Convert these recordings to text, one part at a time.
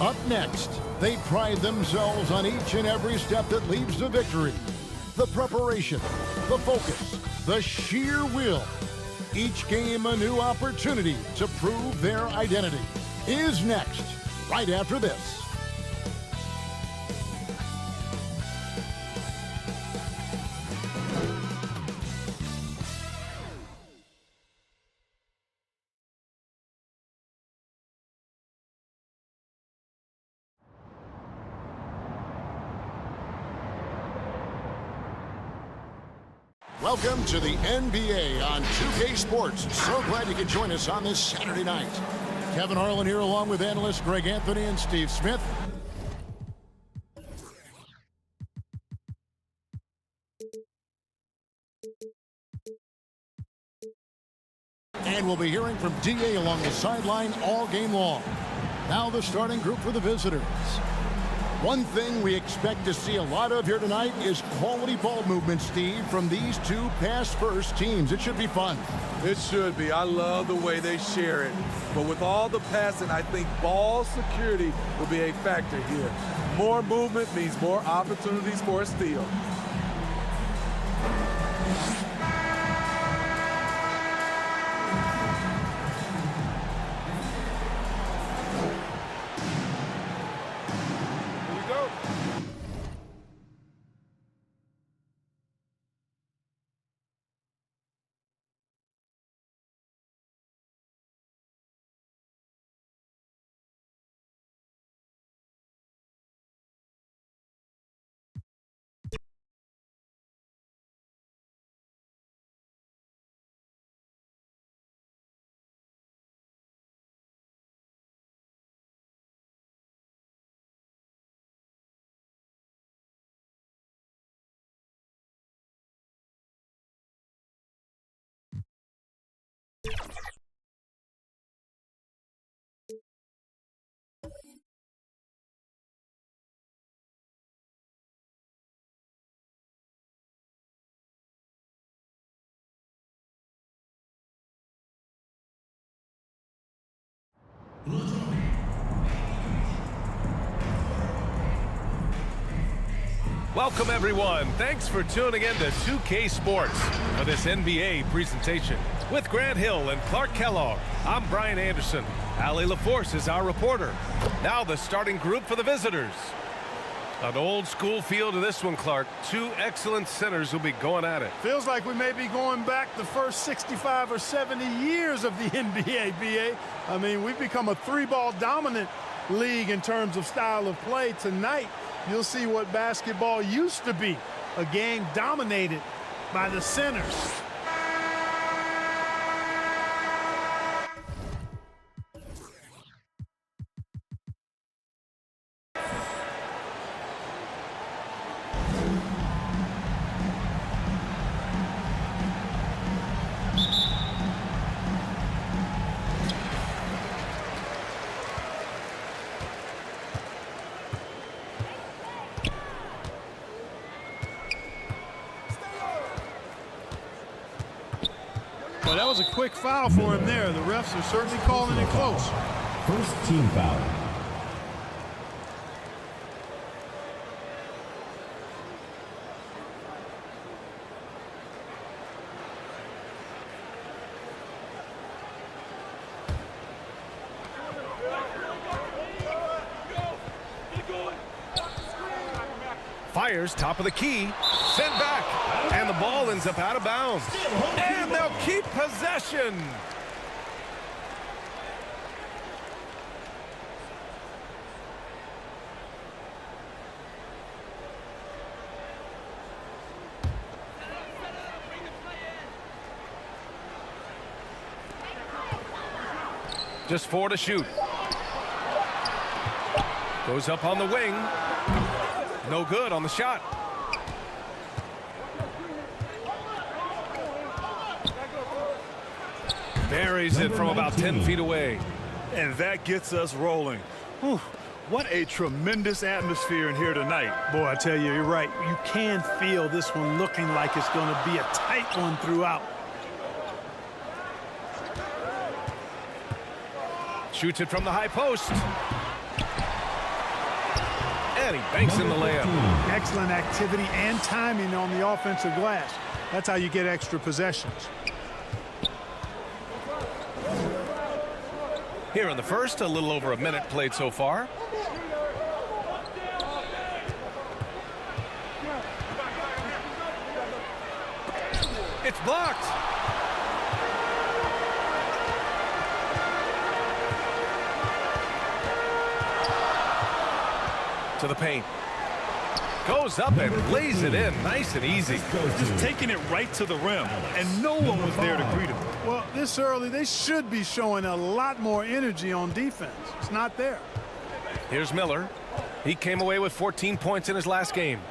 Up next, they pride themselves on each and every step that leads to victory. The preparation, the focus, the sheer will. Each game a new opportunity to prove their identity. Is next, right after this. Welcome to the NBA on 2K Sports. So glad you could join us on this Saturday night. Kevin Harlan here along with analysts Greg Anthony and Steve Smith. And we'll be hearing from DA along the sideline all game long. Now the starting group for the visitors. One thing we expect to see a lot of here tonight is quality ball movement, Steve, from these two pass-first teams. It should be fun. It should be. I love the way they share it. But with all the passing, I think ball security will be a factor here. More movement means more opportunities for a steal. Welcome, everyone. Thanks for tuning in to 2K Sports for this NBA presentation. With Grant Hill and Clark Kellogg, I'm Brian Anderson. Allie LaForce is our reporter. Now the starting group for the visitors. An old-school feel to this one, Clark. Two excellent centers will be going at it. Feels like we may be going back the first 65 or 70 years of the NBA, BA. I mean, we've become a three-ball dominant league in terms of style of play. Tonight, you'll see what basketball used to be, a game dominated by the centers. Well, that was a quick foul for him there. The refs are certainly calling it close. First team foul. Fires top of the key, sent back, and the ball ends up out of bounds. And they'll keep possession. Just 4 to shoot. Goes up on the wing. No good on the shot. Buries it from about 10 feet away. And that gets us rolling. Whew, what a tremendous atmosphere in here tonight. Boy, I tell you, you're right. You can feel this one looking like it's going to be a tight one throughout. Shoots it from the high post. And he banks in the layup. Excellent activity and timing on the offensive glass. That's how you get extra possessions. Here in the first, a little over a minute played so far. It's blocked. To the paint. Goes up and lays it in. Nice and easy. Just taking it right to the rim, and no one was there to greet him. Well, this early, they should be showing a lot more energy on defense. It's not there. Here's Miller. He came away with 14 points in his last game.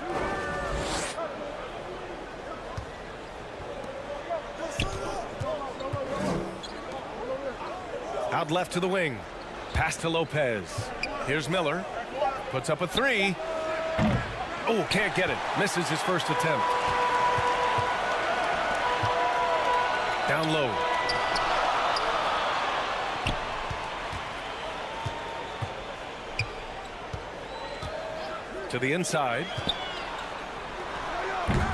Out left to the wing. Pass to Lopez. Here's Miller. Puts up a three. Oh, can't get it. Misses his first attempt. Down low. To the inside.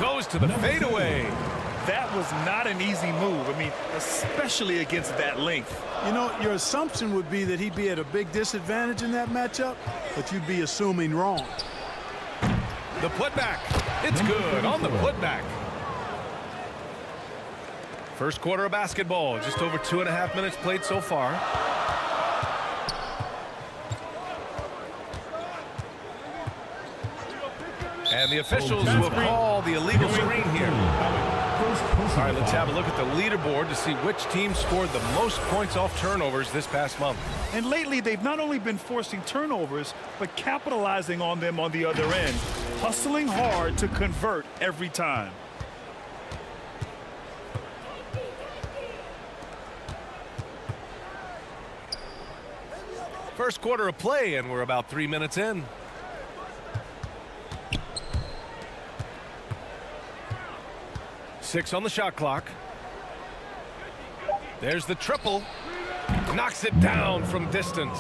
Goes to the fadeaway. That was not an easy move. I mean, especially against that length. You know, your assumption would be that he'd be at a big disadvantage in that matchup, but you'd be assuming wrong. The putback. It's good on the putback. First quarter of basketball. Just over 2.5 minutes played so far. And the officials will call the illegal screen here. All right, let's have a look at the leaderboard to see which team scored the most points off turnovers this past month. And lately, they've not only been forcing turnovers, but capitalizing on them on the other end, hustling hard to convert every time. First quarter of play, and we're about 3 minutes in. Six on the shot clock. There's the triple. Knocks it down from distance.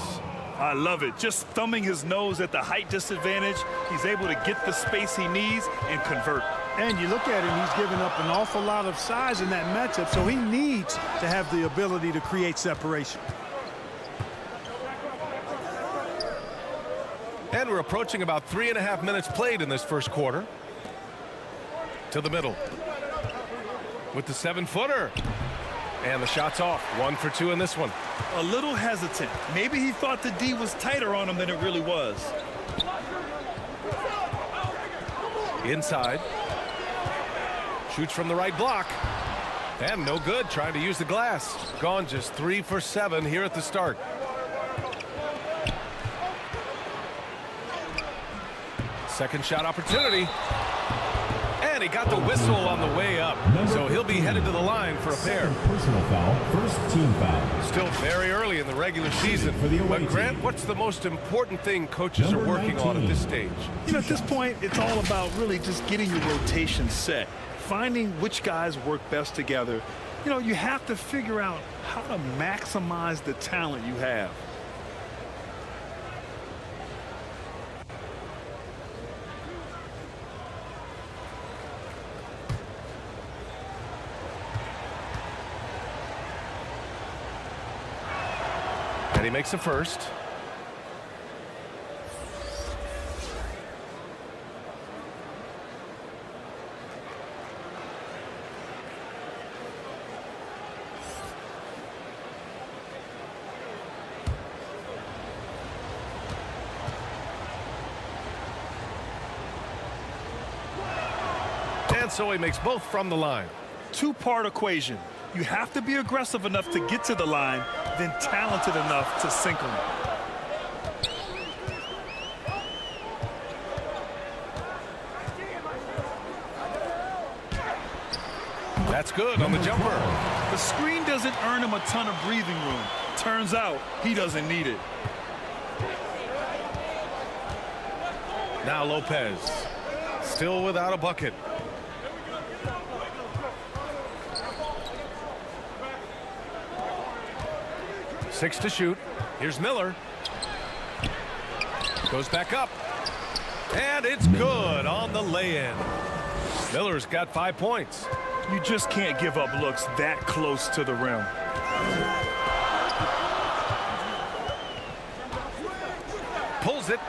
I love it. Just thumbing his nose at the height disadvantage. He's able to get the space he needs and convert. And you look at him, he's given up an awful lot of size in that matchup, so he needs to have the ability to create separation. And we're approaching about 3.5 minutes played in this first quarter. To the middle. With the 7-footer. And the shot's off. 1 for 2 in this one. A little hesitant. Maybe he thought the D was tighter on him than it really was. Inside. Shoots from the right block. And no good. Trying to use the glass. Gone just 3 for 7 here at the start. Second shot opportunity. And he got the whistle on the way up. So he'll be headed to the line for a pair. Personal foul, first team foul. Still very early in the regular season. But Grant, what's the most important thing coaches are working on at this stage? You know, at this point, it's all about really just getting your rotation set. Finding which guys work best together. You know, you have to figure out how to maximize the talent you have. And he makes the first. And so he makes both from the line. Two-part equation. You have to be aggressive enough to get to the line, then talented enough to sink them. That's good on the jumper. The screen doesn't earn him a ton of breathing room. Turns out he doesn't need it. Now Lopez. Still without a bucket. Six to shoot. Here's Miller. Goes back up. And it's good on the lay-in. Miller's got 5 points. You just can't give up looks that close to the rim. Pulls it.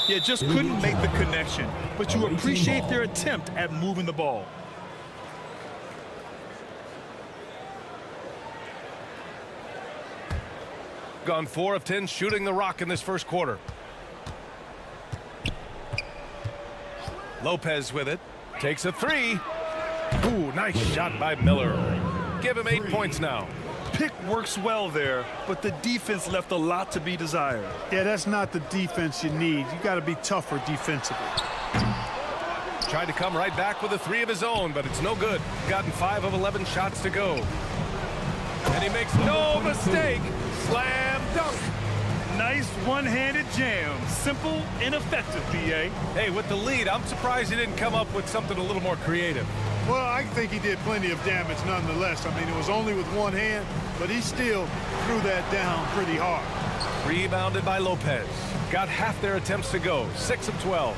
Yeah, just couldn't make the connection, but you appreciate their attempt at moving the ball. Gone 4 of 10 shooting the rock in this first quarter. Lopez with it. Takes a 3. Ooh, nice shot by Miller. Give him 8 points now. Pick works well there, but the defense left a lot to be desired. Yeah, that's not the defense you need. You got to be tougher defensively. Tried to come right back with a 3 of his own, but it's no good. Gotten 5 of 11 shots to go. And he makes no mistake. Slam dunk. Nice one-handed jam. Simple and effective, BA. Hey, with the lead, I'm surprised he didn't come up with something a little more creative. Well, I think he did plenty of damage nonetheless. I mean, it was only with one hand, but he still threw that down pretty hard. Rebounded by Lopez. Got half their attempts to go. 6 of 12.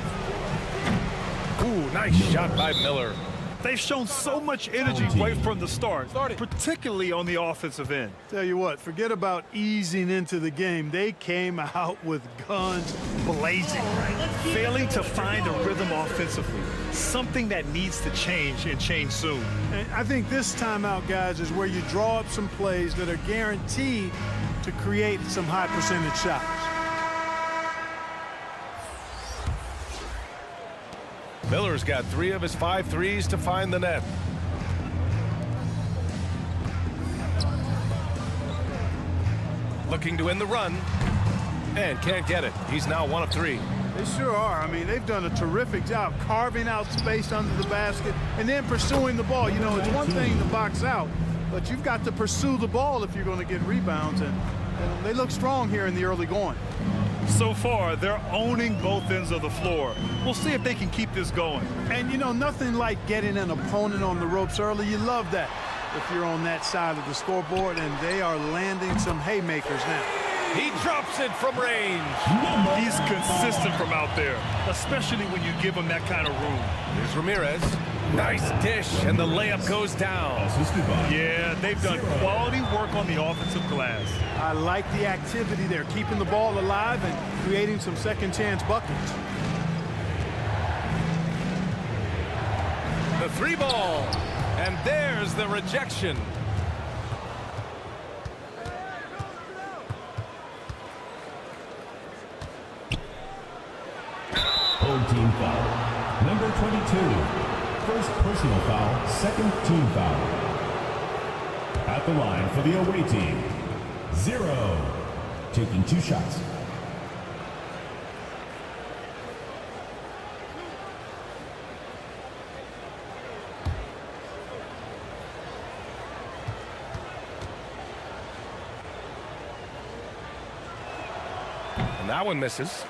Ooh, nice shot by Miller. They've shown so much energy right from the start, particularly on the offensive end. Tell you what, forget about easing into the game. They came out with guns blazing. Failing to find a rhythm offensively, something that needs to change and change soon. And I think this timeout, guys, is where you draw up some plays that are guaranteed to create some high percentage shots. Miller's got 3 of his 5 threes to find the net. Looking to end the run. And can't get it. He's now 1 of 3. They sure are. I mean, they've done a terrific job carving out space under the basket and then pursuing the ball. You know, it's one thing to box out, but you've got to pursue the ball if you're going to get rebounds. And they look strong here in the early going. So far, they're owning both ends of the floor. We'll see if they can keep this going. And, you know, nothing like getting an opponent on the ropes early. You love that if you're on that side of the scoreboard, and they are landing some haymakers now. He drops it from range. He's consistent from out there, especially when you give him that kind of room. Here's Ramirez. Nice dish, and the layup goes down. Yeah, they've done quality work on the offensive glass. I like the activity there, keeping the ball alive and creating some second chance buckets. The 3 ball, and there's the rejection. Home team foul. Number 22. First personal foul, second team foul. At the line for the away team, 0. Taking 2 shots. And that one misses.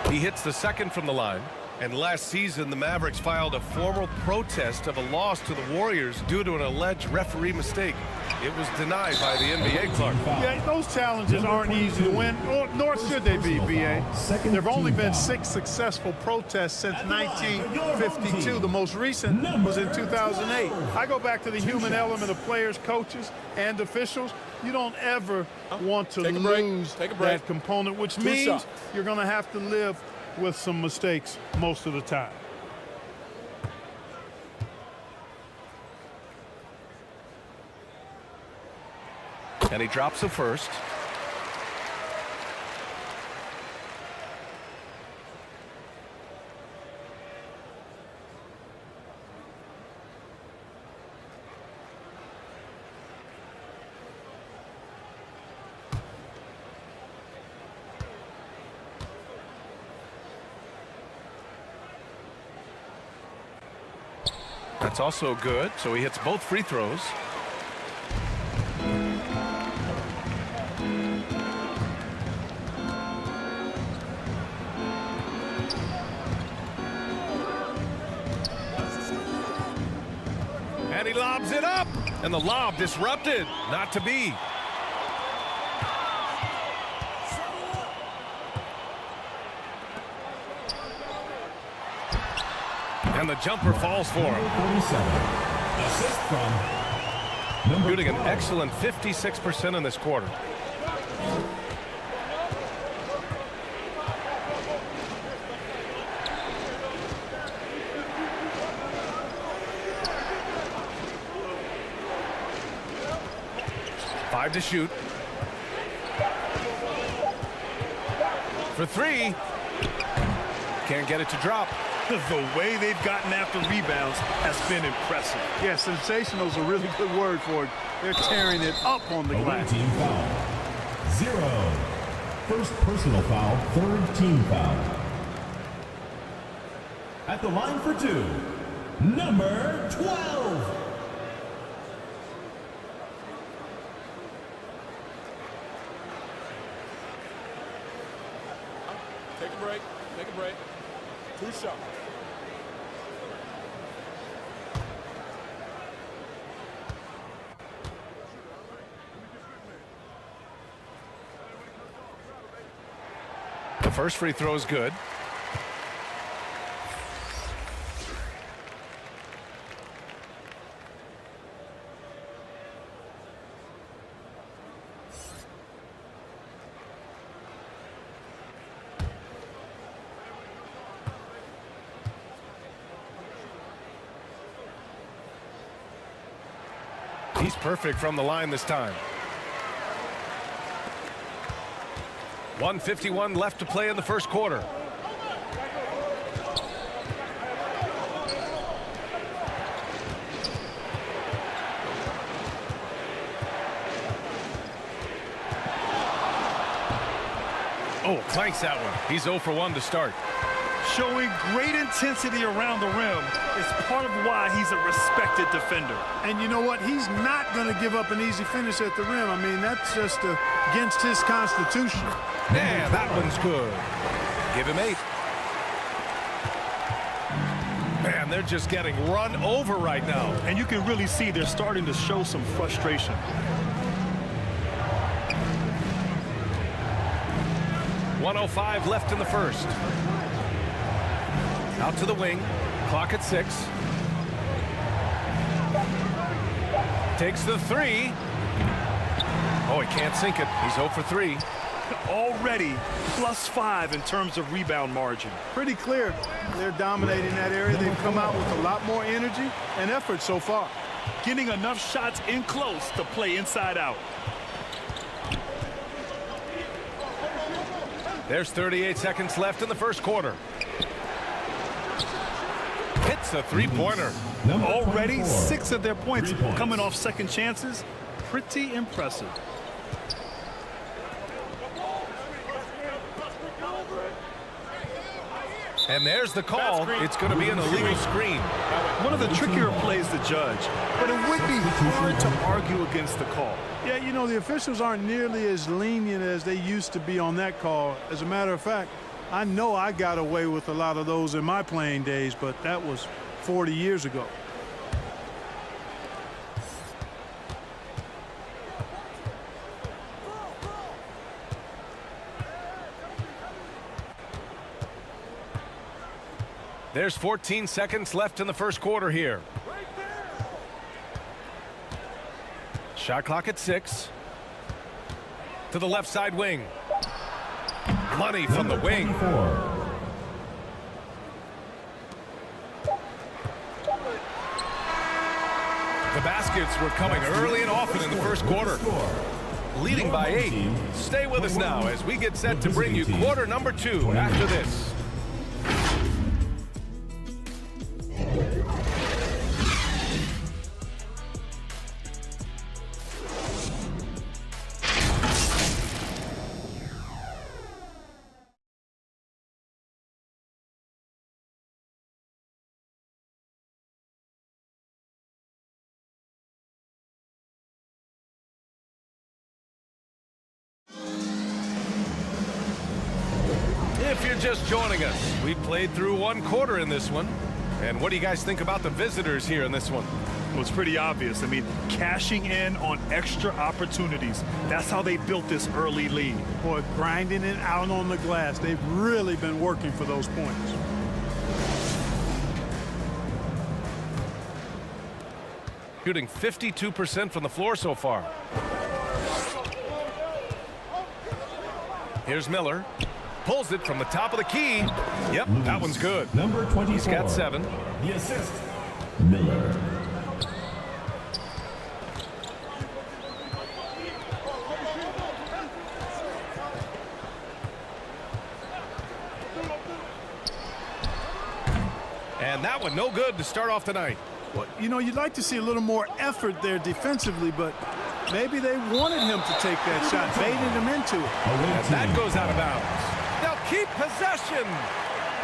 He hits the second from the line. And last season, the Mavericks filed a formal protest of a loss to the Warriors due to an alleged referee mistake. It was denied by the NBA, Clark. Yeah, those challenges aren't easy to win, nor should they be, BA. There have only been 6 successful protests since 1952. The most recent was in 2008. I go back to the human element of players, coaches, and officials. You don't ever want to lose that component, which means you're going to have to live with some mistakes most of the time. And he drops the first. That's also good, so he hits both free throws. And he lobs it up, and the lob disrupted. Not to be. And the jumper falls for him. 47. Assist from number Shooting an 12. excellent 56% in this quarter. Five to shoot. For three. Can't get it to drop. The way they've gotten after rebounds has been impressive. Yeah, sensational is a really good word for it. They're tearing it up on the Away glass. team foul. 0. First personal foul, third team foul. At the line for two, number 12. Take a break. Take a break. 2 shots. The first free throw is good. He's perfect from the line this time. 1:51 left to play in the first quarter. Oh, clanks that one. He's 0 for 1 to start. Showing great intensity around the rim is part of why he's a respected defender. And you know what? He's not going to give up an easy finish at the rim. I mean, that's just against his constitution. Yeah, that one's good. Give him 8. Man, they're just getting run over right now. And you can really see they're starting to show some frustration. .105 left in the first. Out to the wing. Clock at 6. Takes the 3. Oh, he can't sink it. He's 0 for 3. Already +5 in terms of rebound margin. Pretty clear. They're dominating that area. They've come out with a lot more energy and effort so far. Getting enough shots in close to play inside out. There's 38 seconds left in the first quarter. Hits a three-pointer. Already 24. 6 of their points 3 points. coming off second chances. Pretty impressive. And there's the call. It's going to be an illegal screen. One of the trickier plays to judge, but it would be hard to argue against the call. Yeah, you know, the officials aren't nearly as lenient as they used to be on that call. As a matter of fact, I know I got away with a lot of those in my playing days, but that was 40 years ago. There's 14 seconds left in the first quarter here. Shot clock at 6. To the left side wing. Money from the wing. 24. The baskets were coming early and often in the first quarter. Leading by 8. Stay with us now as we get set to bring you quarter number 2 after this. just joining us, we played through one quarter in this one. And what do you guys think about the visitors here in this one? Well, it's pretty obvious. I mean, cashing in on extra opportunities. That's how they built this early lead. Boy, grinding it out on the glass. They've really been working for those points. Shooting 52% from the floor so far. Here's Miller. Pulls it from the top of the key. Yep, that one's good. Number 24. He's got 7. The assist, Miller. And that one no good to start off the night. Well, you know, you'd like to see a little more effort there defensively, but maybe they wanted him to take that shot, baited him into it. And that goes out of bounds. They'll keep possession.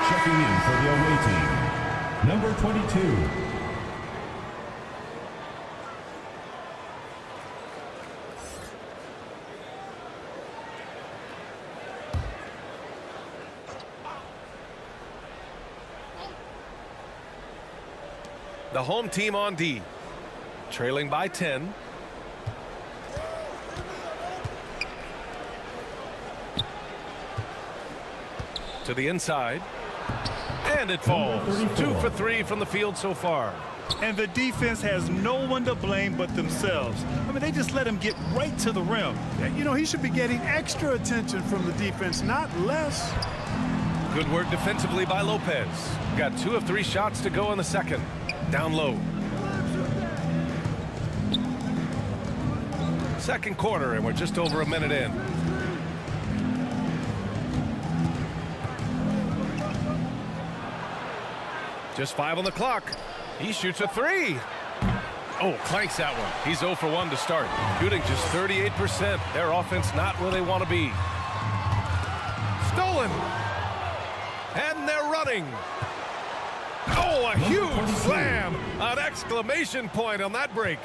Checking in for the away team, number 22. The home team on D, trailing by 10. To the inside. And it falls. 2 for 3 from the field so far. And the defense has no one to blame but themselves. I mean, they just let him get right to the rim. You know, he should be getting extra attention from the defense, not less. Good work defensively by Lopez. Got 2 of 3 shots to go in the second. Down low. Second quarter, and we're just over a minute in. Just 5 on the clock. He shoots a 3. Oh, clanks that one. He's 0 for 1 to start. Shooting just 38%. Their offense not where they want to be. Stolen. And they're running. Oh, a huge slam. An exclamation point on that break.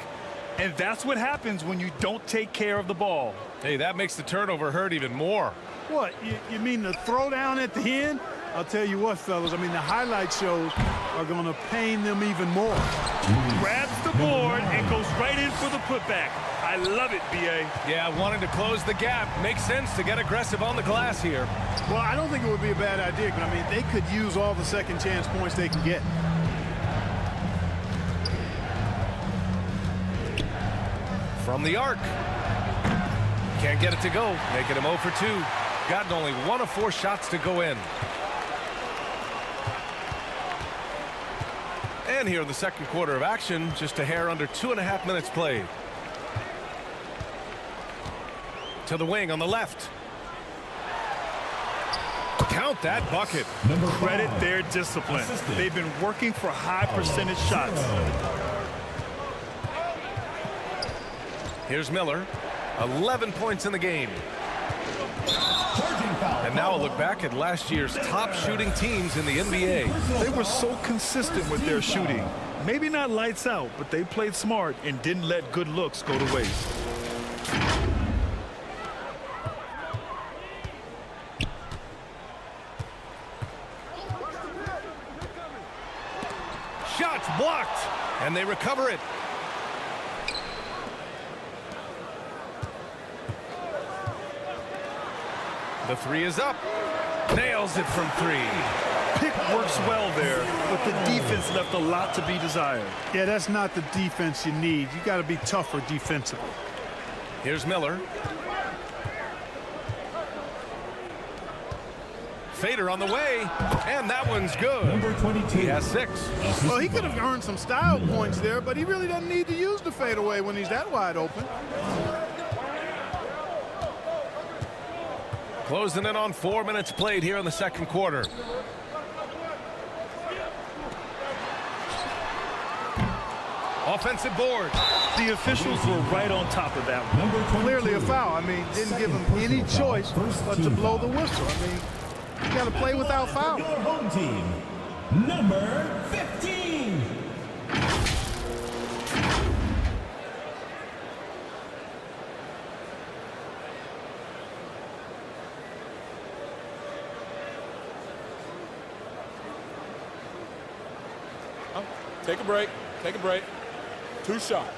And that's what happens when you don't take care of the ball. Hey, that makes the turnover hurt even more. What, you mean the throwdown at the end? I'll tell you what, fellas, I mean, the highlight shows are going to pain them even more. Grabs the board and goes right in for the putback. I love it, BA. Yeah, wanting to close the gap. Makes sense to get aggressive on the glass here. Well, I don't think it would be a bad idea, but I mean, they could use all the second chance points they can get. From the arc. Can't get it to go. Making him 0 for 2. Gotten only 1 of 4 shots to go in. And here in the second quarter of action, just a hair under 2.5 minutes played. To the wing on the left. Count that bucket. Credit their discipline. They've been working for high percentage shots. Here's Miller. 11 points in the game. And now a look back at last year's top shooting teams in the NBA. They were so consistent with their shooting. Maybe not lights out, but they played smart and didn't let good looks go to waste. Shots blocked, and they recover it. The 3 is up. Nails it from 3. Pick works well there, but the defense left a lot to be desired. Yeah, that's not the defense you need. You got to be tougher defensively. Here's Miller. Fader on the way, and that one's good. Number 22. He has 6. Well, he could have earned some style points there, but he really doesn't need to use the fadeaway when he's that wide open. Closing in on 4 minutes played here in the second quarter. Offensive board. The officials were right on top of that one. Clearly a foul. I mean, didn't give him any choice but to blow the whistle. I mean, you got to play without foul. Your home team, number 15. Take a break. Take a break. 2 shots.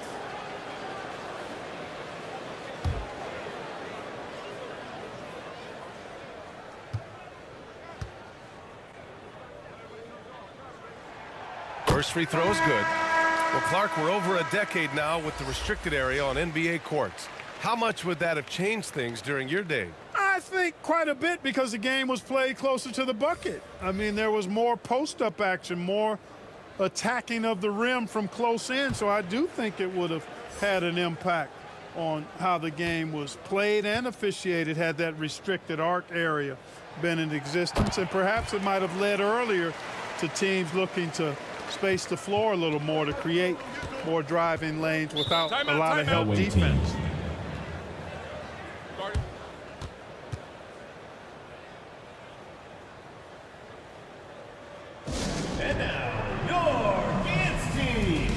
First free throw is good. Well, Clark, we're over a decade now with the restricted area on NBA courts. How much would that have changed things during your day? I think quite a bit because the game was played closer to the bucket. I mean, there was more post-up action, more attacking of the rim from close in, so I do think it would have had an impact on how the game was played and officiated had that restricted arc area been in existence, and perhaps it might have led earlier to teams looking to space the floor a little more to create more driving lanes without a lot of help defense. And now, your dance team.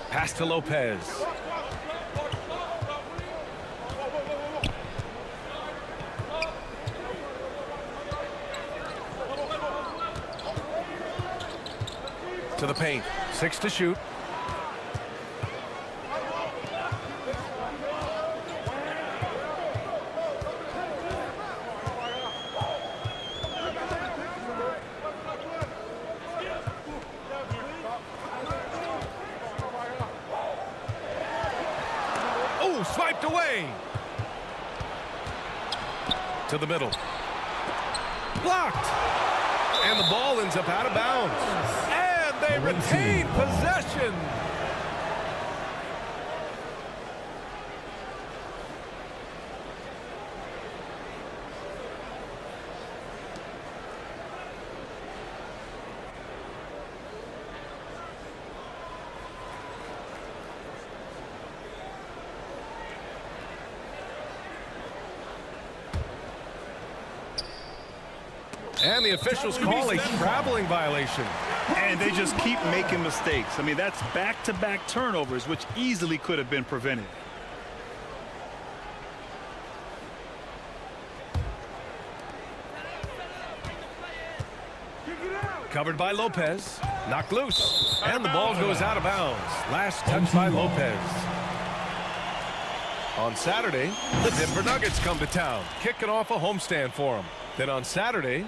Pass to Lopez. To the paint. 6 to shoot. Swiped away. To the middle. Blocked. And the ball ends up out of bounds. And they retain possession. And the officials call a traveling violation. And they just keep making mistakes. I mean, that's back-to-back turnovers, which easily could have been prevented. Covered by Lopez. Knocked loose. And the ball goes out of bounds. Last touch by Lopez. On Saturday, the Denver Nuggets come to town, kicking off a homestand for them. Then on Saturday,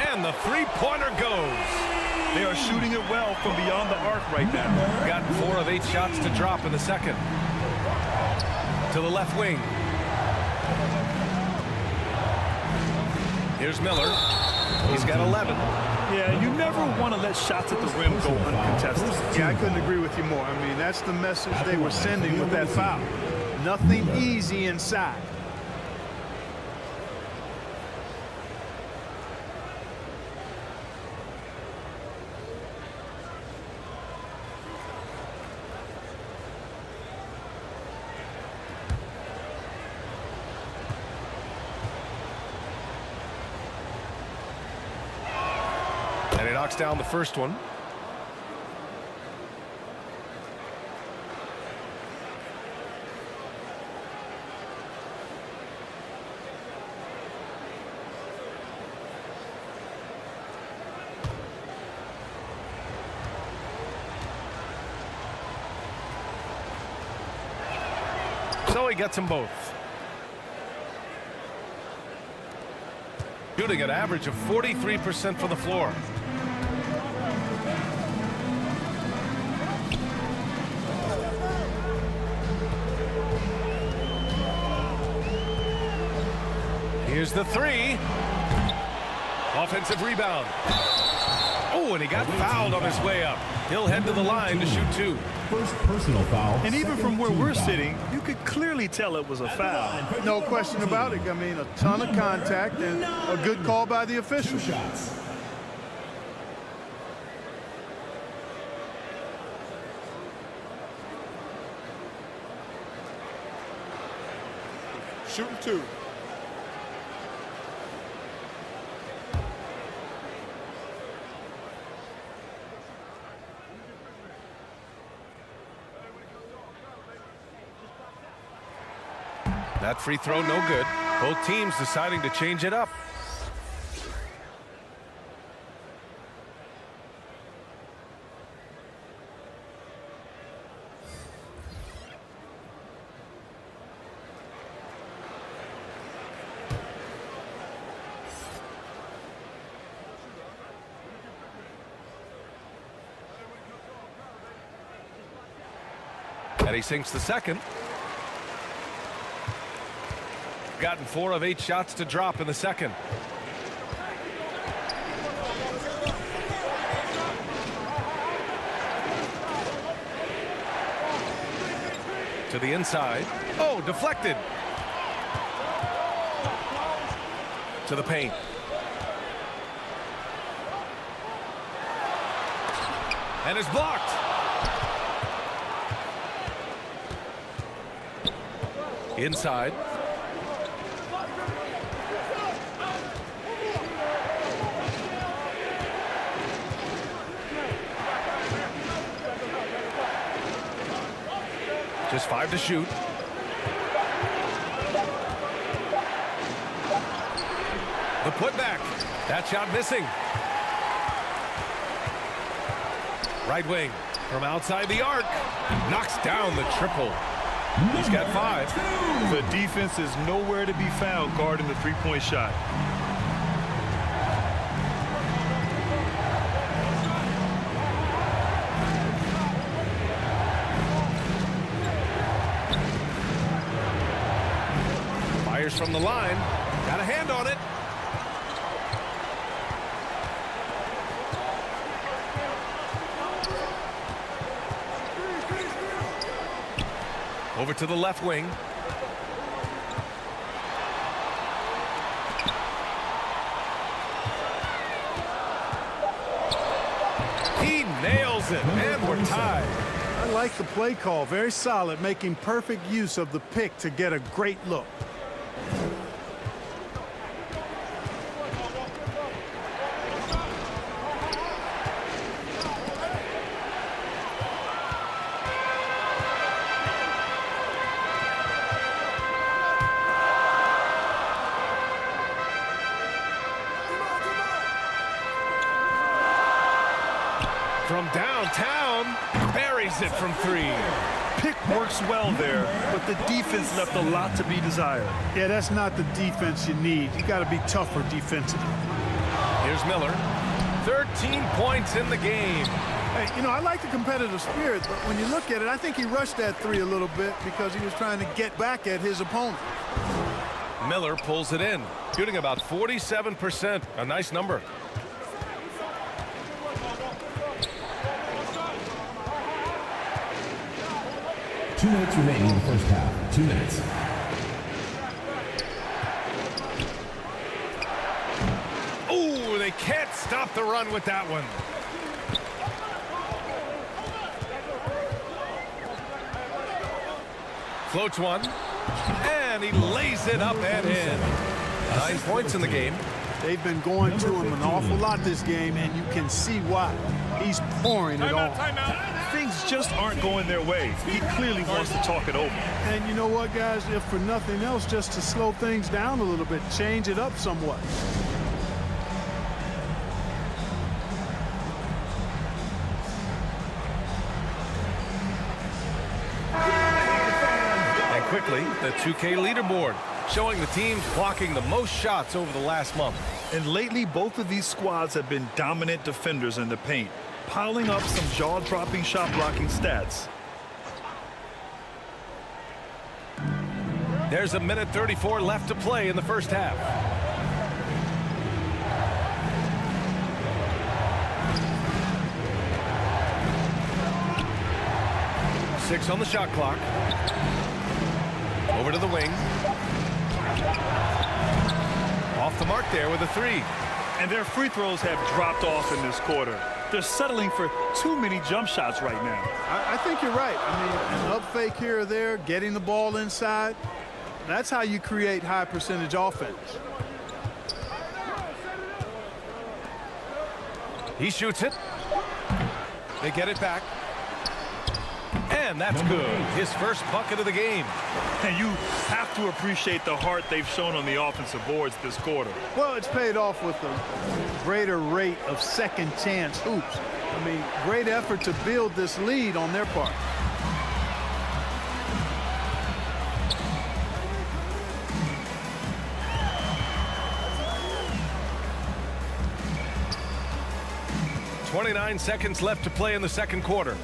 and the three-pointer goes. They are shooting it well from beyond the arc right now. Got 4 of 8 shots to drop in the second. To the left wing. Here's Miller. He's got 11. Yeah, you never want to let shots at the rim go uncontested. Yeah, I couldn't agree with you more. I mean, that's the message they were sending with that foul. Nothing easy inside. knocks down the first one. So he gets them both. Shooting an average of 43% from the floor. Here's the three. Offensive rebound. Oh, and he got fouled on his way up. He'll head to the line to shoot two. First personal foul. And even from where second we're team foul. sitting, you could clearly tell it was a foul. No question about it. I mean, a ton of contact and a good call by the official. 2 shots. Shooting two. That free throw no good. Both teams deciding to change it up. And he sinks the second. Gotten 4 of 8 shots to drop in the second. To the inside. Oh, deflected. To the paint. And is blocked. Inside. Just 5 to shoot. The putback. That shot missing. Right wing from outside the arc. Knocks down the triple. He's got 5. The defense is nowhere to be found guarding the three-point shot. Fires from the line. Got a hand on it. Over to the left wing. He nails it, and we're tied. I like the play call. Very solid, making perfect use of the pick to get a great look. From downtown, buries it from 3. Pick works well there, but the defense left a lot to be desired. Yeah, that's not the defense you need. You got to be tougher defensively. Here's Miller. 13 points in the game. Hey, you know, I like the competitive spirit, but when you look at it, I think he rushed that 3 a little bit because he was trying to get back at his opponent. Miller pulls it in, shooting about 47%. A nice number. Two minutes remaining in the first half. 2 minutes. Oh, they can't stop the run with that one. Floats one, and he lays it up and in. 9 points in the game. They've been going to him an awful lot this game, and you can see why. He's pouring it on. Things just aren't going their way. He clearly wants to talk it over. And you know what, guys? If for nothing else, just to slow things down a little bit, change it up somewhat. And quickly, the 2K leaderboard, showing the teams blocking the most shots over the last month. And lately, both of these squads have been dominant defenders in the paint, piling up some jaw-dropping shot-blocking stats. There's a minute 34 left to play in the first half. Six on the shot clock. Over to the wing. Off the mark there with a three. And their free throws have dropped off in this quarter. They're settling for too many jump shots right now. I think you're right. I mean, an up fake here or there, getting the ball inside, that's how you create high percentage offense. He shoots it. They get it back. And that's good. His first bucket of the game. And you have to appreciate the heart they've shown on the offensive boards this quarter. Well, it's paid off with a greater rate of second chance hoops. I mean, great effort to build this lead on their part. .29 seconds left to play in the second quarter.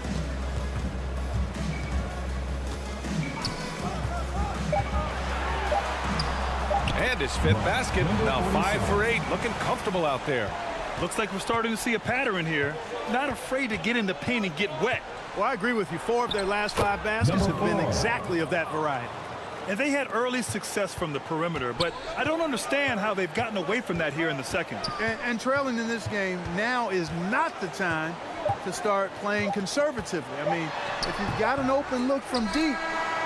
And his fifth basket, now 5 for 8, looking comfortable out there. Looks like we're starting to see a pattern here. Not afraid to get in the paint and get wet. Well, I agree with you. 4 of their last 5 baskets have been exactly of that variety. And they had early success from the perimeter, but I don't understand how they've gotten away from that here in the second. And trailing in this game, now is not the time to start playing conservatively. I mean, if you've got an open look from deep,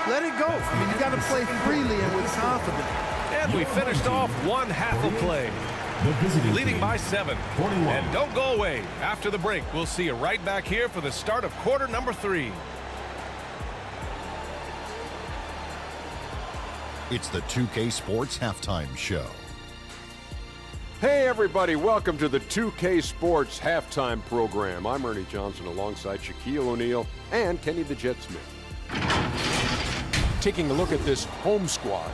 let it go. I mean, you got to play freely and with confidence. And we finished off one half of play. Leading by 7. And don't go away. After the break, we'll see you right back here for the start of quarter number 3. It's the 2K Sports Halftime Show. Hey everybody, welcome to the 2K Sports Halftime Program. I'm Ernie Johnson alongside Shaquille O'Neal and Kenny the Jet Smith. Taking a look at this home squad.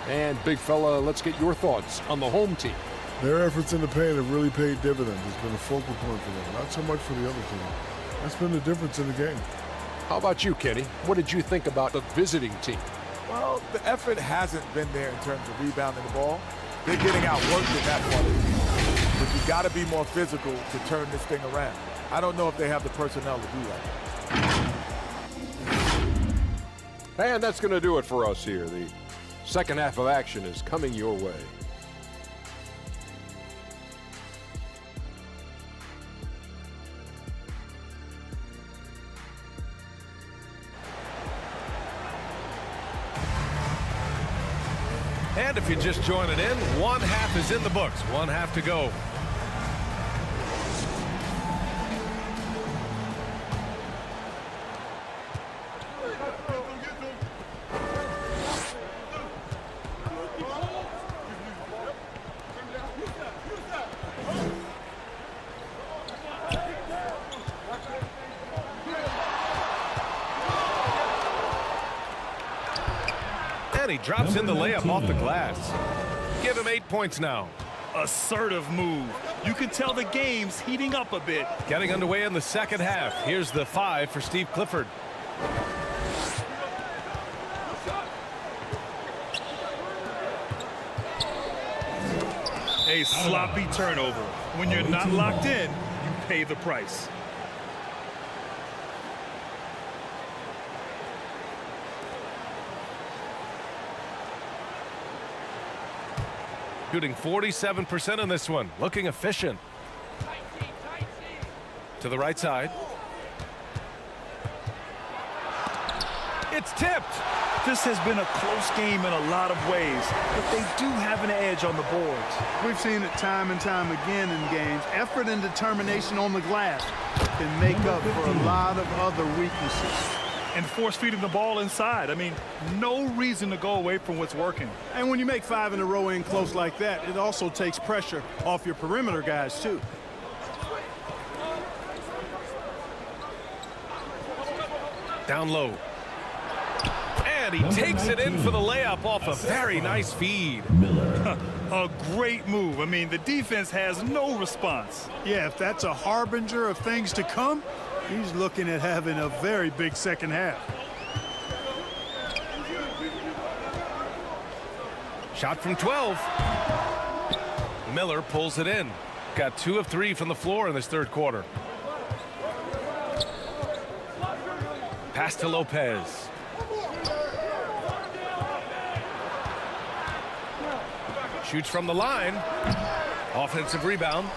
And big fella, let's get your thoughts on the home team. Their efforts in the paint have really paid dividends. It's been a focal point for them, not so much for the other team. That's been the difference in the game. How about you, Kenny? What did you think about the visiting team? Well, the effort hasn't been there in terms of rebounding the ball. They're getting outworked in that part of the game. But you got to be more physical to turn this thing around. I don't know if they have the personnel to do that. And that's going to do it for us here. The second half of action is coming your way. And if you're just joining in, one half is in the books. One half to go. And he drops in the layup off the glass. Give him 8 points now. Assertive move. You can tell the game's heating up a bit. Getting underway in the second half. Here's the 5 for Steve Clifford. A sloppy turnover. When you're not locked in, you pay the price. Shooting 47% in this one. Looking efficient. To the right side. It's tipped. This has been a close game in a lot of ways, but they do have an edge on the boards. We've seen it time and time again in games. Effort and determination on the glass can make up for a lot of other weaknesses. And force feeding the ball inside. I mean, no reason to go away from what's working. And when you make 5 in a row in close like that, it also takes pressure off your perimeter guys, too. Down low. And he takes it in for the layup off a very nice feed. A great move. I mean, the defense has no response. Yeah, if that's a harbinger of things to come, he's looking at having a very big second half. Shot from 12. Miller pulls it in. Got 2 of 3 from the floor in this third quarter. Pass to Lopez. Shoots from the line. Offensive rebound.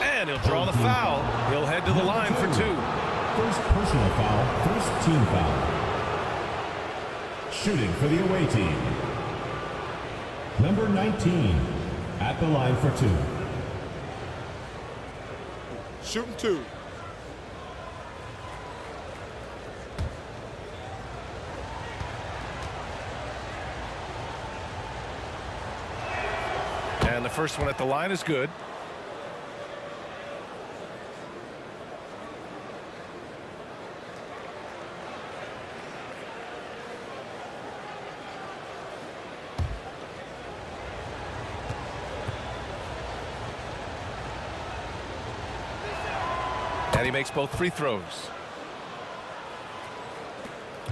And he'll draw the foul. He'll head to the line for 2. First personal foul, first team foul. Shooting for the away team. Number 19 at the line for 2. Shooting 2. And the first one at the line is good. And he makes both free throws.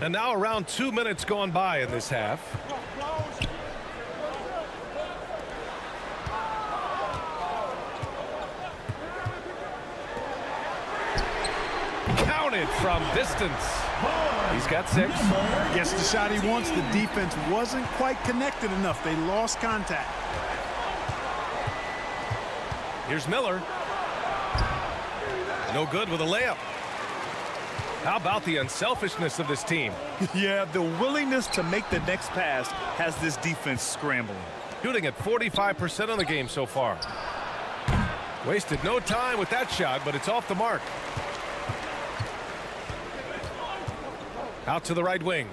And now around 2 minutes gone by in this half. Counted from distance. He's got 6. Gets the shot he wants. The defense wasn't quite connected enough. They lost contact. Here's Miller. No good with a layup. How about the unselfishness of this team? Yeah, the willingness to make the next pass has this defense scrambling. Shooting at 45% on the game so far. Wasted no time with that shot, but it's off the mark. Out to the right wing.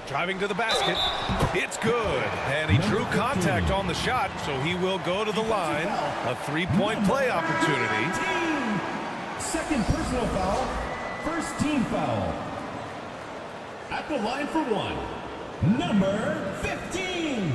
Driving to the basket. It's good. And he drew contact on the shot, so he will go to the line. A 3-point play opportunity. Second personal foul, first team foul. At the line for 1, number 15.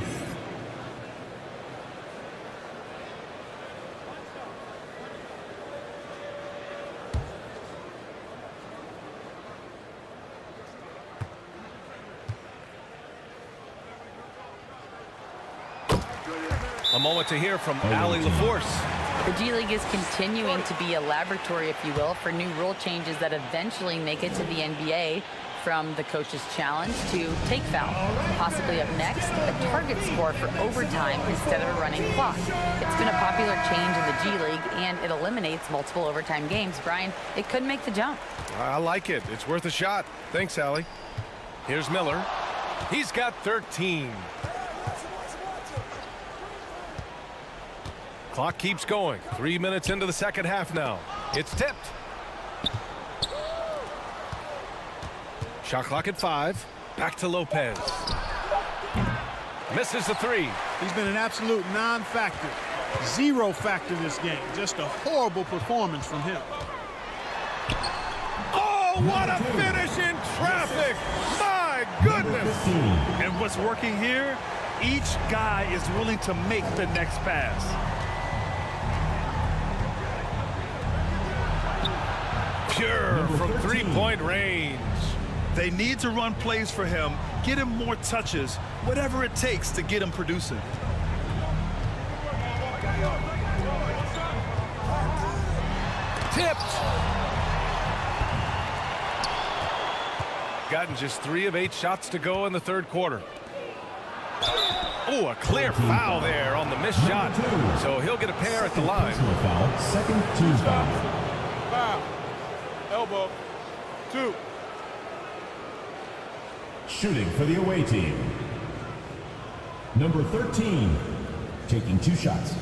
A moment to hear from Allie LaForce. The G League is continuing to be a laboratory, if you will, for new rule changes that eventually make it to the NBA, from the coach's challenge to take foul. Possibly up next, a target score for overtime instead of a running clock. It's been a popular change in the G League, and it eliminates multiple overtime games. Brian, it could make the jump. I like it. It's worth a shot. Thanks, Allie. Here's Miller. He's got 13. Clock keeps going. 3 minutes into the second half now. It's tipped. Shot clock at 5. Back to Lopez. Misses the 3. He's been an absolute non-factor. 0 factor this game. Just a horrible performance from him. Oh, what a finish in traffic! My goodness! And what's working here? Each guy is willing to make the next pass. Pure from 3-point range. They need to run plays for him, get him more touches, whatever it takes to get him producing. Tipped. Gotten just 3 of 8 shots to go in the third quarter. Oh, a clear foul there on the missed shot. So he'll get a pair at the line. Second team foul. Foul. Elbow. 2. Shooting for the away team. Number 13, taking 2 shots.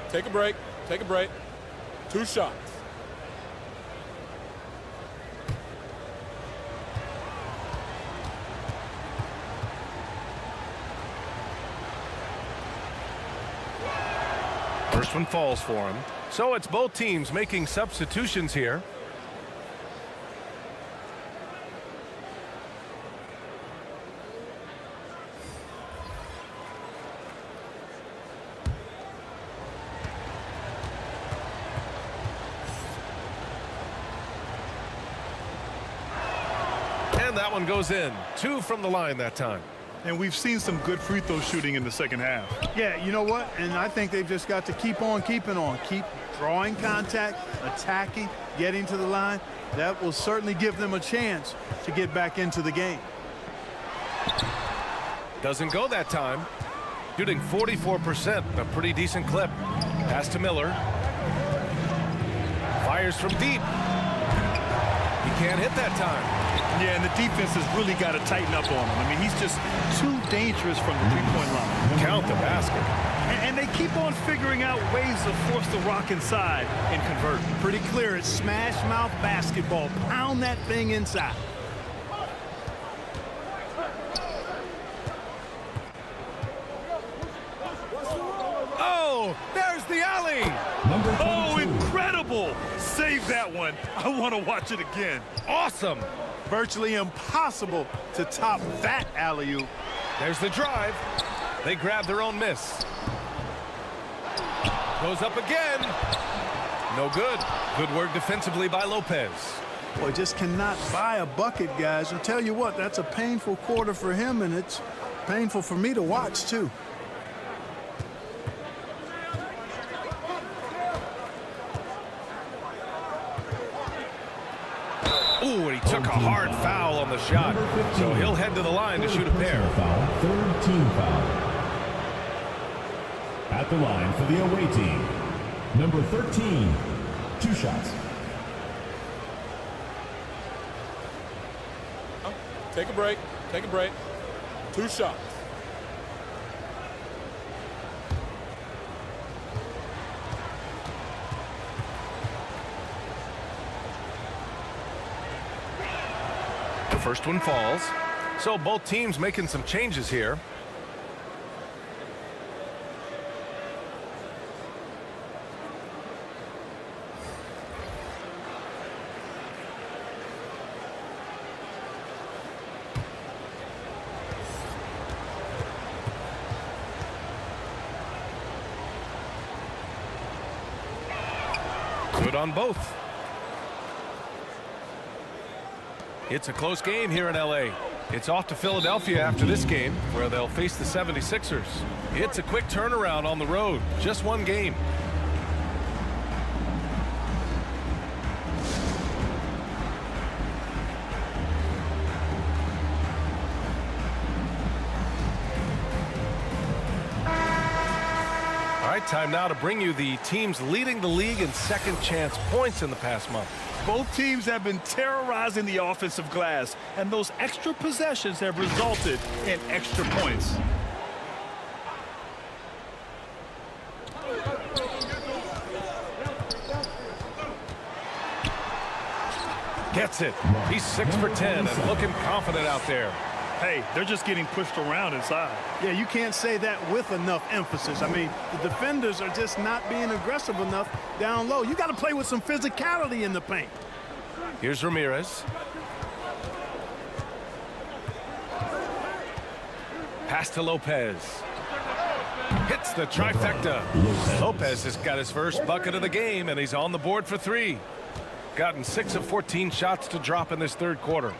Take a break. Take a break. 2 shots. First one falls for him. So it's both teams making substitutions here. And that one goes in. 2 from the line that time. And we've seen some good free throw shooting in the second half. Yeah, you know what? And I think they've just got to keep on keeping on. Keep drawing contact, attacking, getting to the line. That will certainly give them a chance to get back into the game. Doesn't go that time. Shooting 44%, a pretty decent clip. Pass to Miller. Fires from deep. He can't hit that time. Yeah, and the defense has really got to tighten up on him. I mean, he's just too dangerous from the three-point line. Count the basket. And they keep on figuring out ways to force the rock inside and convert. Pretty clear. It's smash mouth basketball. Pound that thing inside. Oh, there's the alley. Oh, incredible. Save that one. I want to watch it again. Awesome. Virtually impossible to top that alley-oop. There's the drive. They grab their own miss. Goes up again. No good. Good work defensively by Lopez. Boy, just cannot buy a bucket, guys. I'll tell you what, that's a painful quarter for him, and it's painful for me to watch, too. Ooh, and he took a hard foul on the shot. So he'll head to the line to shoot a pair. Foul, third team foul. At the line for the away team. Number 13, 2 shots. Take a break. Take a break. 2 shots. The first one falls. So both teams making some changes here. Good on both. It's a close game here in LA. It's off to Philadelphia after this game, where they'll face the 76ers. It's a quick turnaround on the road. Just one game. All right, time now to bring you the teams leading the league in second chance points in the past month. Both teams have been terrorizing the offensive glass, and those extra possessions have resulted in extra points. Gets it. He's 6 for 10 and looking confident out there. Hey, they're just getting pushed around inside. Yeah, you can't say that with enough emphasis. I mean, the defenders are just not being aggressive enough down low. You got to play with some physicality in the paint. Here's Ramirez. Pass to Lopez. Hits the trifecta. Lopez has got his first bucket of the game, and he's on the board for 3. Gotten 6 of 14 shots to drop in this third quarter.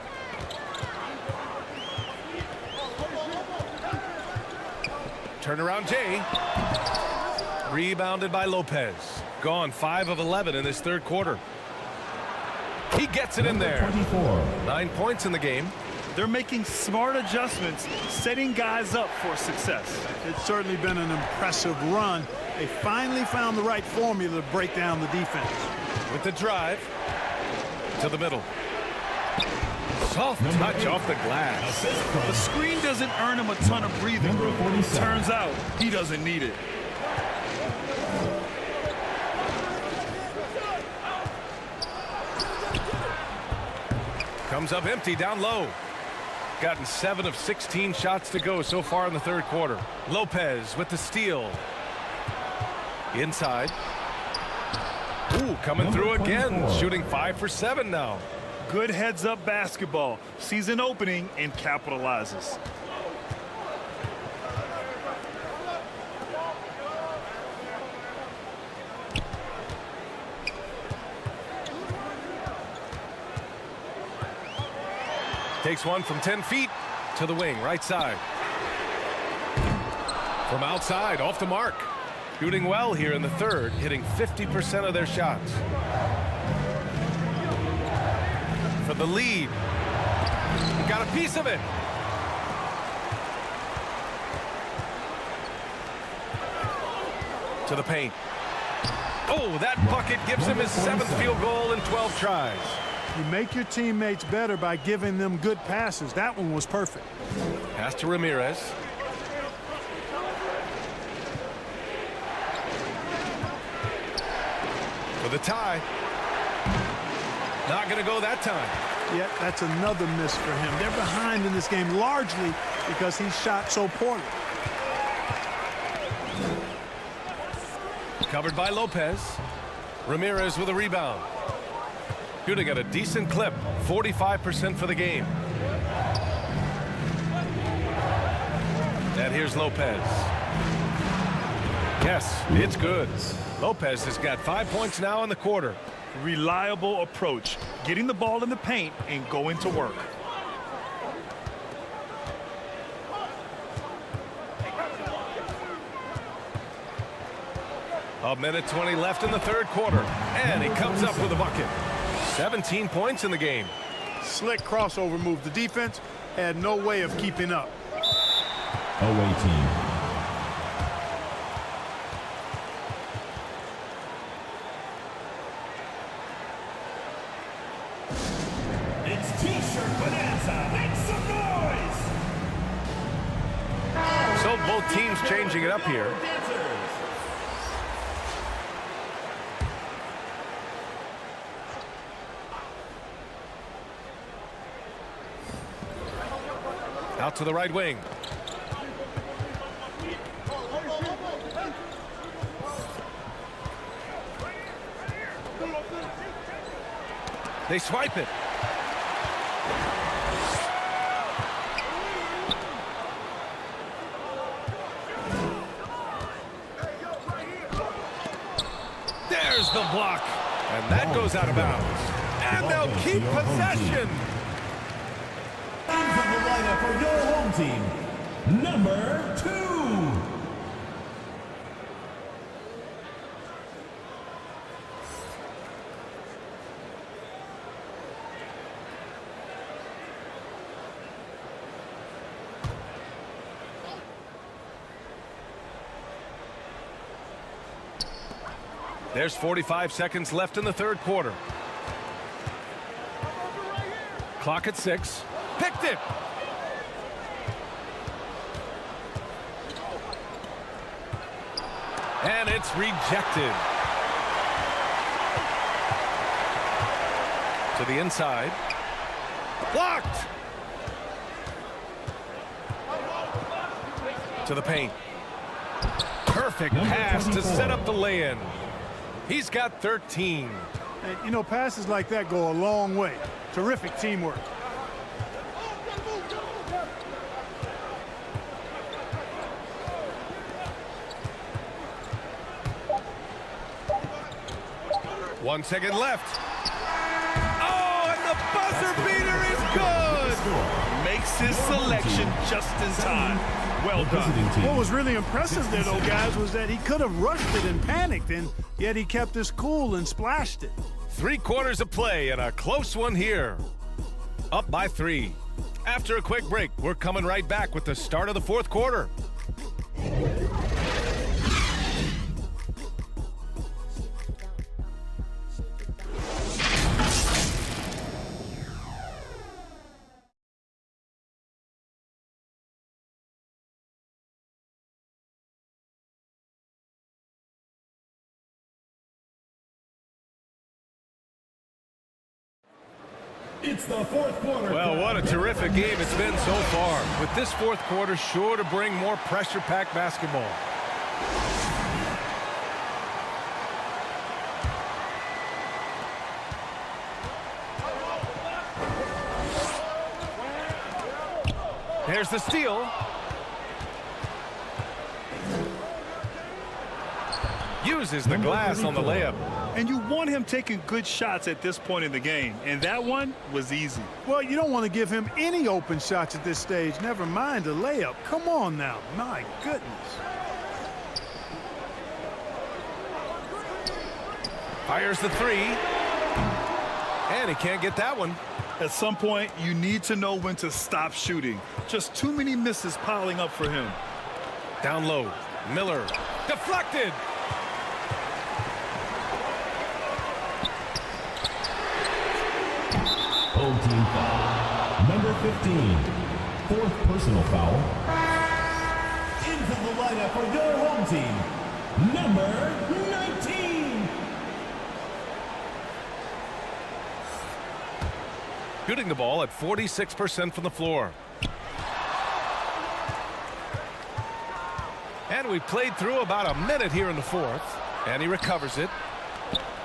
Turnaround Jay. Rebounded by Lopez. Gone 5 of 11 in this third quarter. He gets it in there. 9 points in the game. They're making smart adjustments, setting guys up for success. It's certainly been an impressive run. They finally found the right formula to break down the defense. With the drive to the middle. Soft touch off the glass. The screen doesn't earn him a ton of breathing room. Turns out he doesn't need it. Comes up empty down low. Gotten 7 of 16 shots to go so far in the third quarter. Lopez with the steal. Inside. Ooh, coming through again. Shooting 5 for 7 now. Good heads-up basketball. Sees an opening and capitalizes. Takes one from 10 feet to the wing, right side. From outside, off the mark. Shooting well here in the third, hitting 50% of their shots. For the lead. He got a piece of it. To the paint. Oh, that bucket gives him his 7th field goal in 12 tries. You make your teammates better by giving them good passes. That one was perfect. Pass to Ramirez. For the tie. Not going to go that time. Yet that's another miss for him. They're behind in this game largely because he shot so poorly. Covered by Lopez. Ramirez with a rebound. Shooting at a decent clip, 45% for the game. And here's Lopez. Yes, it's good. Lopez has got 5 points now in the quarter. Reliable approach, getting the ball in the paint and going to work. A minute 20 left in the third quarter, and he comes up with a bucket. 17 points in the game. Slick crossover move. The defense had no way of keeping up. Away team. It's T-shirt bonanza. Make some noise. So both teams changing it up here. Out to the right wing. They swipe it. There's the block. And that goes out of bounds. And they'll keep possession. From the lineup for your home team, number 2. There's 45 seconds left in the third quarter. Clock at 6. Picked it. And it's rejected. To the inside. Blocked. To the paint. Perfect pass to set up the lay-in. He's got 13. And, you know, passes like that go a long way. Terrific teamwork. One second left. Oh, and the buzzer beater is good. Makes his selection just in time. Well done. What was really impressive there, though, guys, was that he could have rushed it and panicked, and yet he kept his cool and splashed it. 3 quarters of play and a close one here. Up by 3. After a quick break, we're coming right back with the start of the fourth quarter. It's the fourth quarter. Well, what a terrific game it's been so far. With this fourth quarter sure to bring more pressure-packed basketball. There's the steal. Uses the glass on the layup. And you want him taking good shots at this point in the game. And that one was easy. Well, you don't want to give him any open shots at this stage. Never mind a layup. Come on now. My goodness. Fires the three. And he can't get that one. At some point, you need to know when to stop shooting. Just too many misses piling up for him. Down low. Miller. Deflected. Home team foul. Number 15. Fourth personal foul. Into the lineup for your home team. Number 19. Shooting the ball at 46% from the floor. And we played through about a minute here in the fourth. And he recovers it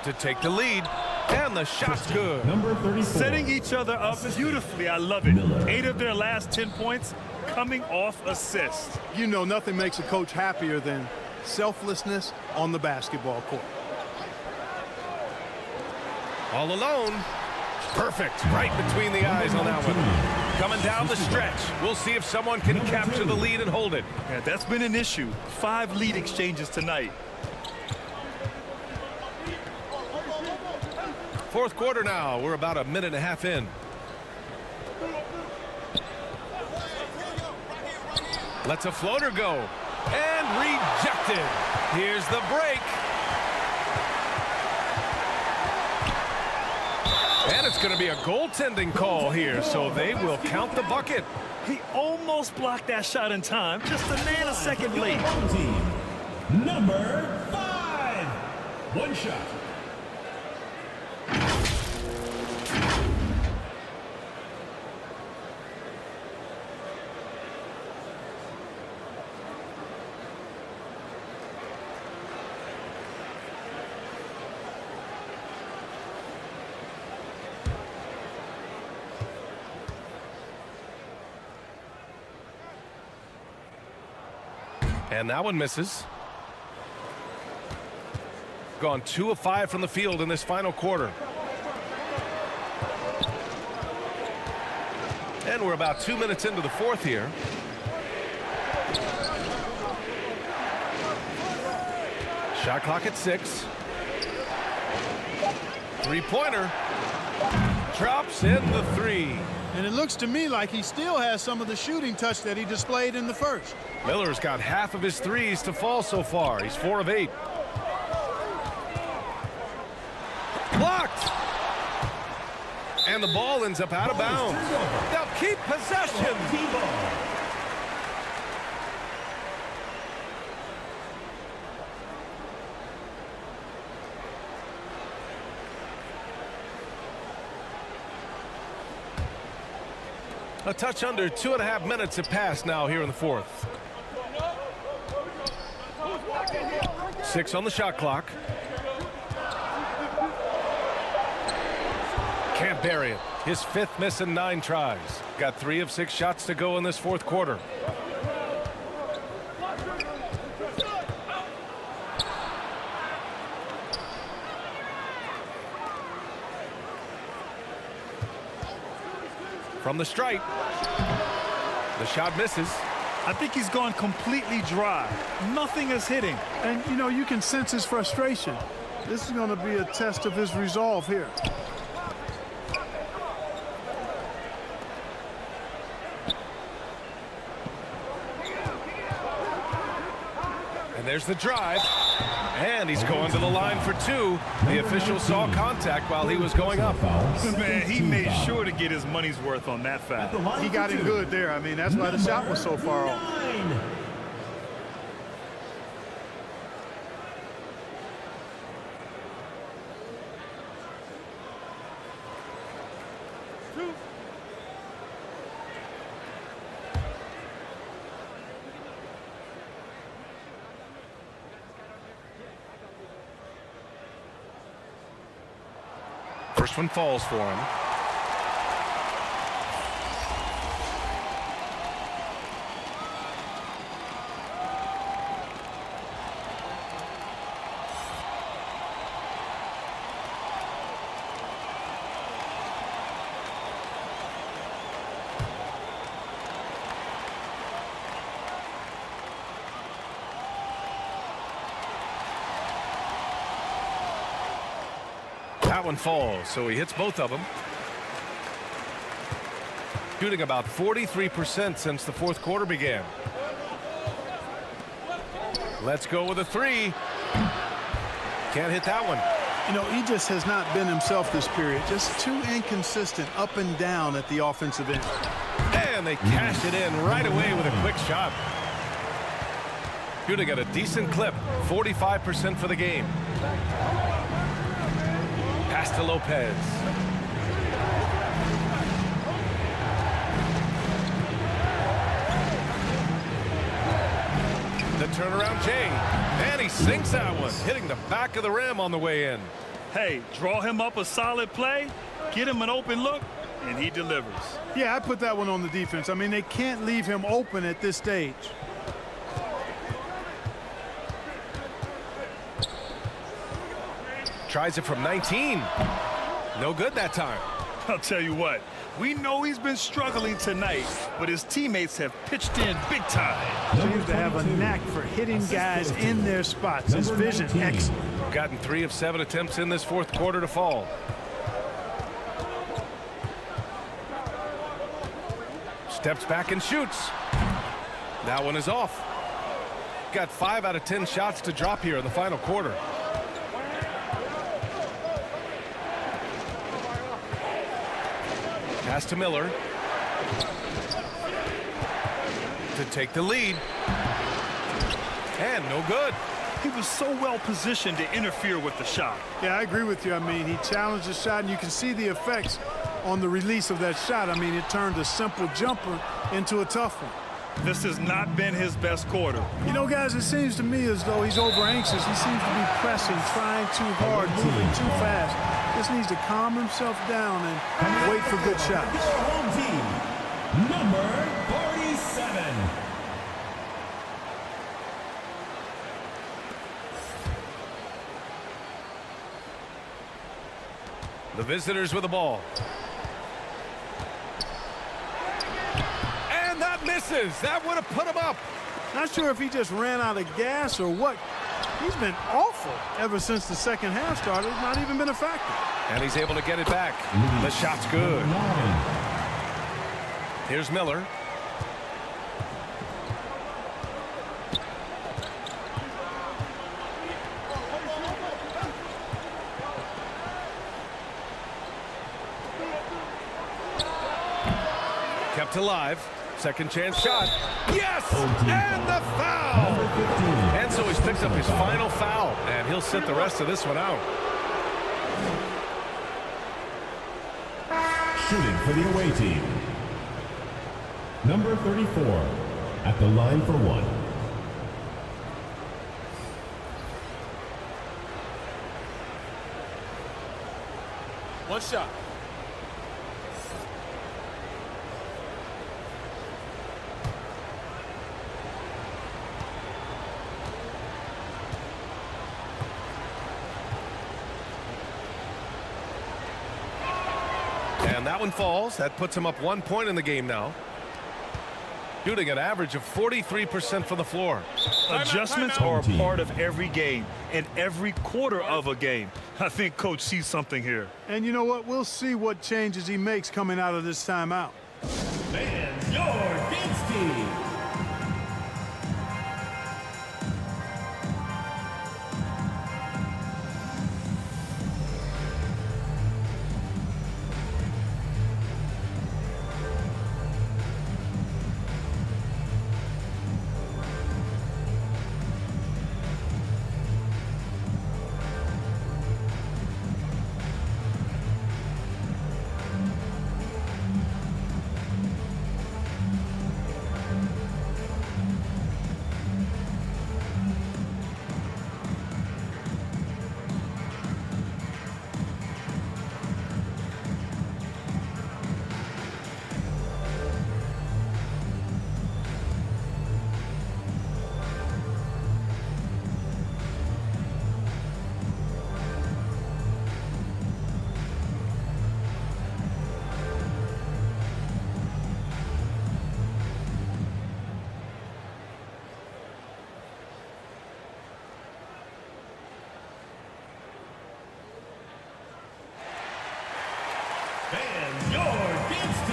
to take the lead. And the shot's good. Number 34. Setting each other up beautifully. I love it. Miller. 8 of their last 10 points coming off assists. You know, nothing makes a coach happier than selflessness on the basketball court. All alone. Perfect. Right between the eyes on that one. Coming down the stretch. We'll see if someone can capture the lead and hold it. Yeah, that's been an issue. 5 lead exchanges tonight. Fourth quarter now. We're about a minute and a half in. Lets a floater go. And rejected. Here's the break. And it's going to be a goaltending call here, so they will count the bucket. He almost blocked that shot in time. Just a nanosecond late. Home team. Number 5. One shot. And that one misses. Gone 2 of 5 from the field in this final quarter. And we're about 2 minutes into the fourth here. Shot clock at 6. Three-pointer. Drops in the 3. And it looks to me like he still has some of the shooting touch that he displayed in the first. Miller's got half of his threes to fall so far. He's 4 of 8. Blocked. And the ball ends up out of bounds. They'll keep possession. A touch under 2.5 minutes have passed now here in the fourth. 6 on the shot clock. Can't bury it. His 5th miss in 9 tries. Got 3 of 6 shots to go in this fourth quarter. From the stripe. The shot misses. I think he's gone completely dry. Nothing is hitting. And, you know, you can sense his frustration. This is going to be a test of his resolve here. And there's the drive. And he's going to the line for 2. The official saw contact while he was going up. Man, he made sure to get his money's worth on that foul. He got it good there. I mean, that's why the shot was so far off. 9. First one falls for him. That one falls, so he hits both of them. Shooting about 43% since the fourth quarter began. Let's go with a three. Can't hit that one. You know, he just has not been himself this period. Just too inconsistent up and down at the offensive end. And they cash it in right away with a quick shot. Shooting at a decent clip, 45% for the game. Pass to Lopez. The turnaround Jay. And he sinks that one, hitting the back of the rim on the way in. Hey, draw him up a solid play, get him an open look, and he delivers. Yeah, I put that one on the defense. I mean, they can't leave him open at this stage. Tries it from 19. No good that time. I'll tell you what, we know he's been struggling tonight, but his teammates have pitched in big time. Seems to have a knack for hitting guys in their spots. His vision, excellent. Gotten 3 of 7 attempts in this fourth quarter to fall. Steps back and shoots. That one is off. Got 5 out of 10 shots to drop here in the final quarter. Pass to Miller to take the lead. And no good. He was so well positioned to interfere with the shot. Yeah, I agree with you. I mean, he challenged the shot, and you can see the effects on the release of that shot. I mean, it turned a simple jumper into a tough one. This has not been his best quarter. You know, guys, it seems to me as though he's over anxious. He seems to be pressing, trying too hard, moving too fast. Just needs to calm himself down and wait for good shots. Home team, number 47. The visitors with the ball. And that misses. That would have put him up. Not sure if he just ran out of gas or what. He's been awful ever since the second half started. Not even been a factor. And he's able to get it back. The shot's good. Here's Miller. Kept alive. Second chance shot. Yes! And the foul! And so he's picked up his final foul, and he'll sit the rest of this one out. Shooting for the away team, number 34, at the line for one. One shot. And that one falls. That puts him up 1 point in the game now. Shooting an average of 43% from the floor. Adjustments are a part of every game and every quarter of a game. I think Coach sees something here. And you know what? We'll see what changes he makes coming out of this timeout. And your Ginsky.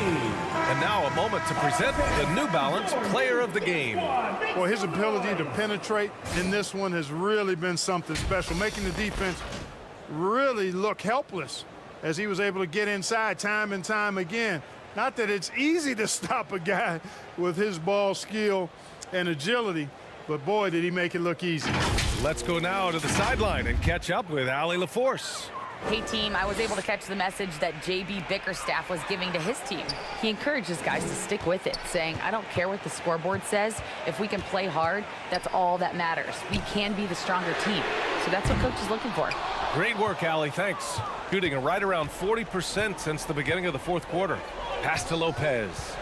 And now a moment to present the New Balance Player of the Game. Well, his ability to penetrate in this one has really been something special, making the defense really look helpless as he was able to get inside time and time again. Not that it's easy to stop a guy with his ball skill and agility, but boy, did he make it look easy. Let's go now to the sideline and catch up with Allie LaForce. Hey team, I was able to catch the message that JB Bickerstaff was giving to his team. He encourages guys to stick with it, saying, I don't care what the scoreboard says. If we can play hard, that's all that matters. We can be the stronger team. So that's what coach is looking for. Great work, Allie. Thanks. Shooting right around 40% since the beginning of the fourth quarter. Pass to Lopez.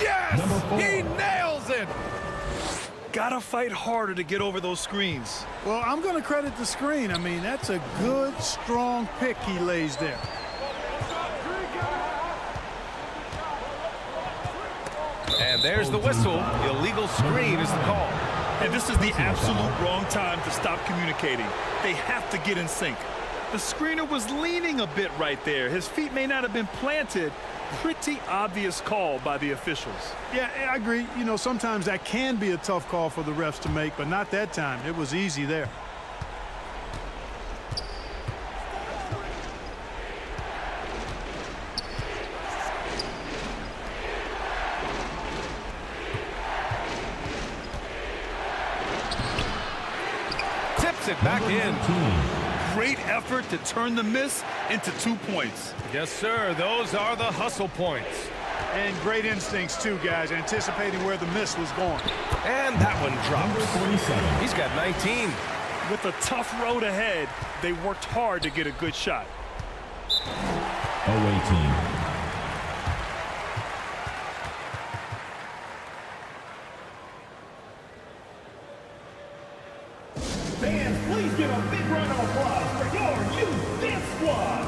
Yes! He nails it! Gotta fight harder to get over those screens. Well, I'm going to credit the screen. I mean, that's a good, strong pick he lays there. And there's the whistle. Illegal screen is the call. And this is the absolute wrong time to stop communicating. They have to get in sync. The screener was leaning a bit right there. His feet may not have been planted. Pretty obvious call by the officials. Yeah, I agree. You know, sometimes that can be a tough call for the refs to make, but not that time. It was easy there. Tips it back in. Great effort to turn the miss into 2 points. Yes, sir. Those are the hustle points. And great instincts, too, guys, anticipating where the miss was going. And that one drops. He's got 19. With a tough road ahead, they worked hard to get a good shot. Away team. Fans, please give a big round of applause for your youth dance squad.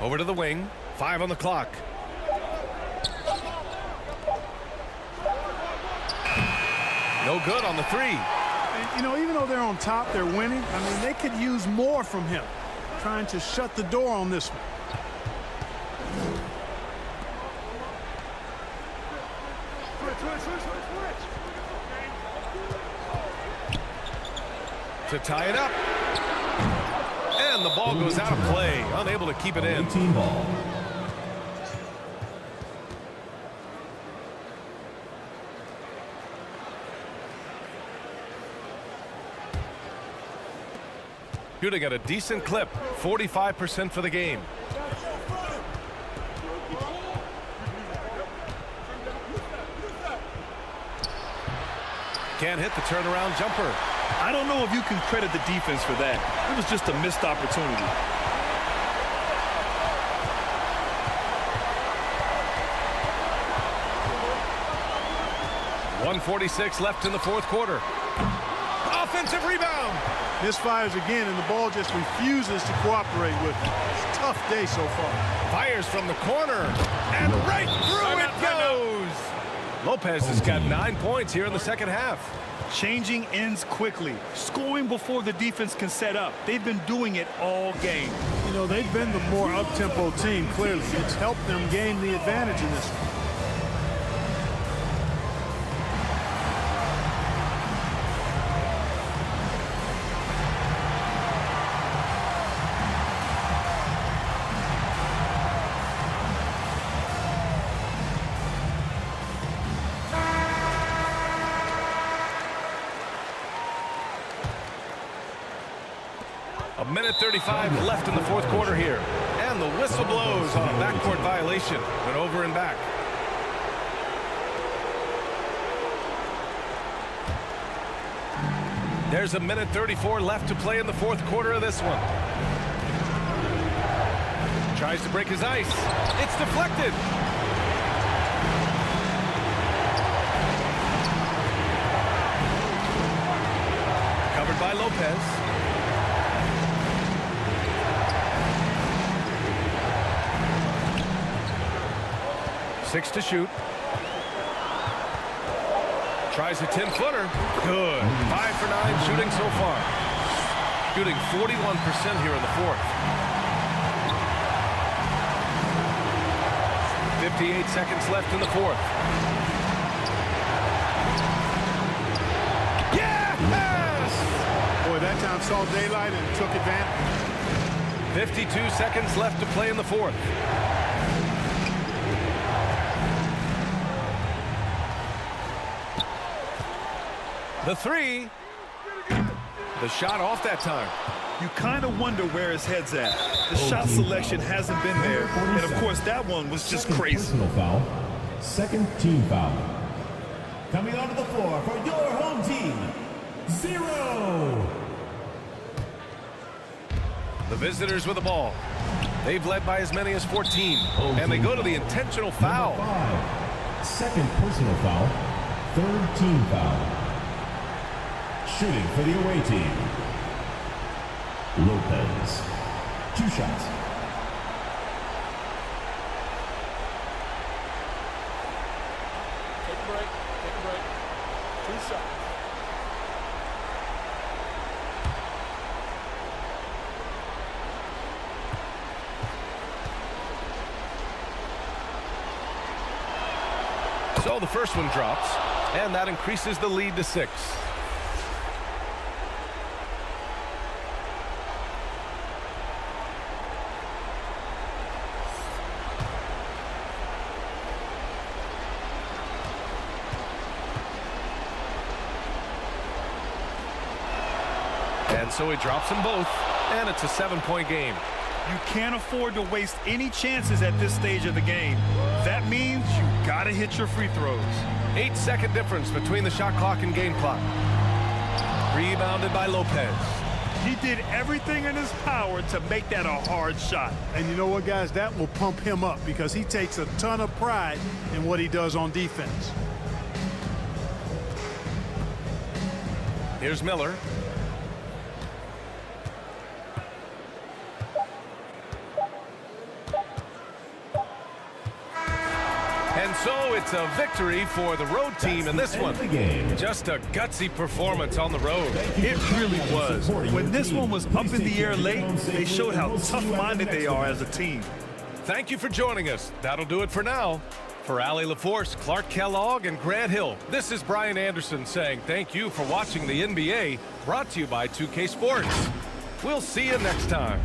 Over to the wing. 5 on the clock. No good on the 3. And, you know, even though they're on top, they're winning. I mean, they could use more from him, trying to shut the door on this one. To tie it up. And the ball goes out of play. Unable to keep it in. Team ball. Shooting at a decent clip. 45% for the game. Can't hit the turnaround jumper. I don't know if you can credit the defense for that. It was just a missed opportunity. .146 left in the fourth quarter. Offensive rebound. Misfires again, and the ball just refuses to cooperate with him. It's a tough day so far. Fires from the corner, and right through it goes. Lopez has got 9 points here in the second half. Changing ends quickly, scoring before the defense can set up. They've been doing it all game. You know, they've been the more up-tempo team, clearly. It's helped them gain the advantage in this one. A minute 35 left in the fourth quarter here. And the whistle blows on a backcourt violation. Went over and back. There's a minute 34 left to play in the fourth quarter of this one. Tries to break his ice. It's deflected. Covered by Lopez. 6 to shoot. Tries a 10-footer. Good. 5 for 9 shooting so far. Shooting 41% here in the fourth. 58 seconds left in the fourth. Yes! Boy, that time saw daylight and took advantage. 52 seconds left to play in the fourth. The three. The shot off that time. You kind of wonder where his head's at. The shot selection hasn't been there. And, of course, that one was just crazy. Personal foul. Second team foul. Coming onto the floor for your home team, 0. The visitors with the ball. They've led by as many as 14. And they go to the intentional foul. 5. Second personal foul. Third team foul. Shooting for the away team, Lopez. 2 shots. Take a break. Take a break. 2 shots. So the first one drops, and that increases the lead to 6. And so he drops them both, and it's a 7-point game. You can't afford to waste any chances at this stage of the game. That means you gotta hit your free throws. 8-second difference between the shot clock and game clock. Rebounded by Lopez. He did everything in his power to make that a hard shot. And you know what, guys? That will pump him up because he takes a ton of pride in what he does on defense. Here's Miller. And so it's a victory for the road team in this one. Just a gutsy performance on the road. It really was. When this one was up in the air late, they showed how tough-minded they are as a team. Thank you for joining us. That'll do it for now. For Allie LaForce, Clark Kellogg, and Grant Hill, this is Brian Anderson saying thank you for watching the NBA, brought to you by 2K Sports. We'll see you next time.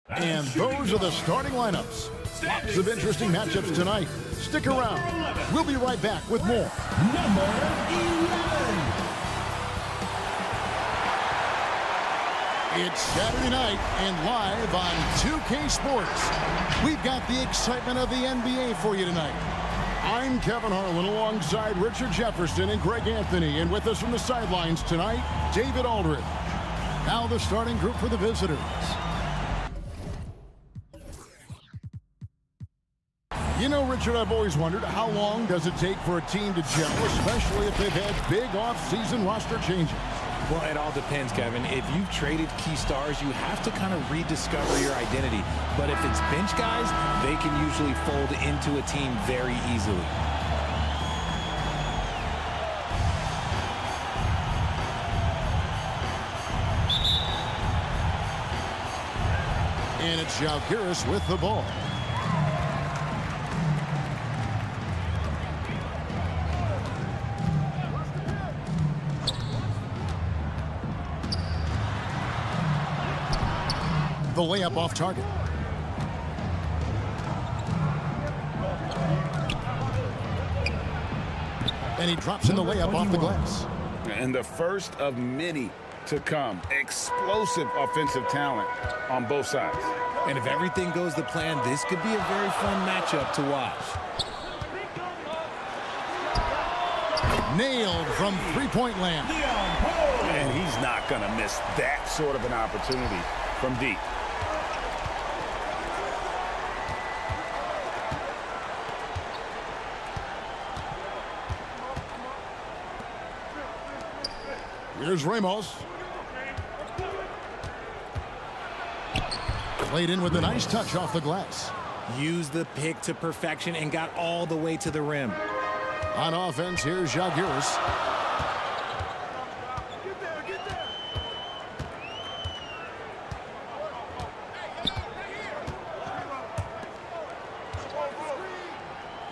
And those are the starting lineups. Lots of interesting matchups tonight. Stick around. We'll be right back with more. Number 11. It's Saturday night and live on 2K Sports. We've got the excitement of the NBA for you tonight. I'm Kevin Harlan alongside Richard Jefferson and Greg Anthony. And with us from the sidelines tonight, David Aldridge. Now the starting group for the visitors. You know, Richard, I've always wondered, how long does it take for a team to gel, especially if they've had big off-season roster changes? Well, it all depends, Kevin. If you've traded key stars, you have to kind of rediscover your identity. But if it's bench guys, they can usually fold into a team very easily. And it's Zalgiris with the ball. The layup off target. And he drops in the layup off the glass. And the first of many to come. Explosive offensive talent on both sides. And if everything goes to plan, this could be a very fun matchup to watch. Nailed from three-point land. And he's not going to miss that sort of an opportunity from deep. Here's Ramos. Played in with a nice touch off the glass. Used the pick to perfection and got all the way to the rim. On offense, here's Zalgiris.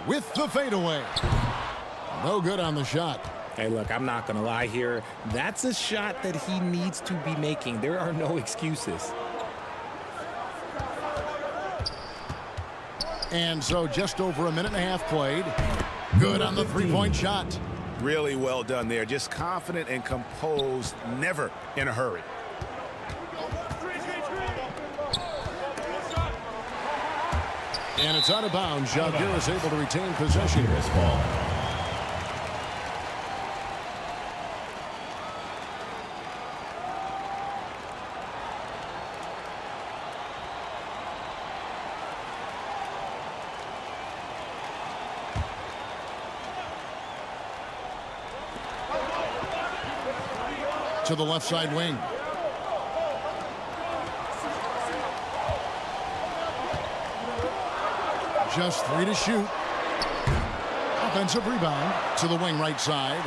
With the fadeaway. No good on the shot. Hey, look, I'm not going to lie here. That's a shot that he needs to be making. There are no excuses. And so just over a minute and a half played. Good on the three-point shot. Really well done there. Just confident and composed, never in a hurry. And it's out of bounds. Zalgiris able to retain possession. This ball. To the left side wing. Just 3 to shoot. Offensive rebound to the wing right side.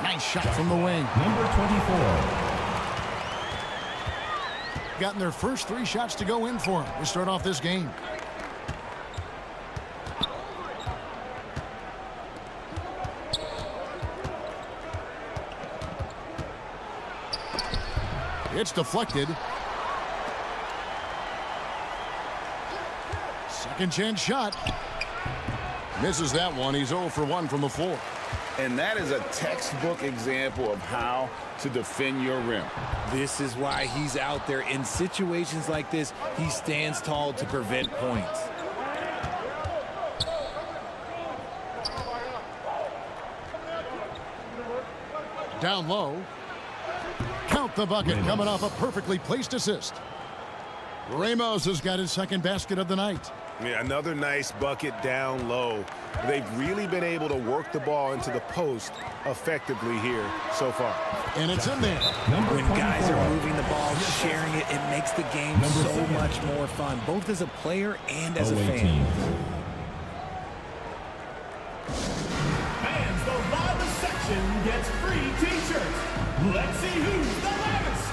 Nice shot from the wing. Number 24. Gotten their first 3 shots to go in for them to start off this game. It's deflected. Second chance shot. Misses that one. He's 0 for 1 from the floor. And that is a textbook example of how to defend your rim. This is why he's out there. In situations like this, he stands tall to prevent points. Down low. Count the bucket. Coming off a perfectly placed assist. Ramos has got his second basket of the night. Yeah, another nice bucket down low. They've really been able to work the ball into the post effectively here so far. And it's in there. When guys are moving the ball, sharing it, it makes the game so much more fun, both as a player and as a fan. Fans, the loudest section gets free t-shirts. Let's see who's the loudest.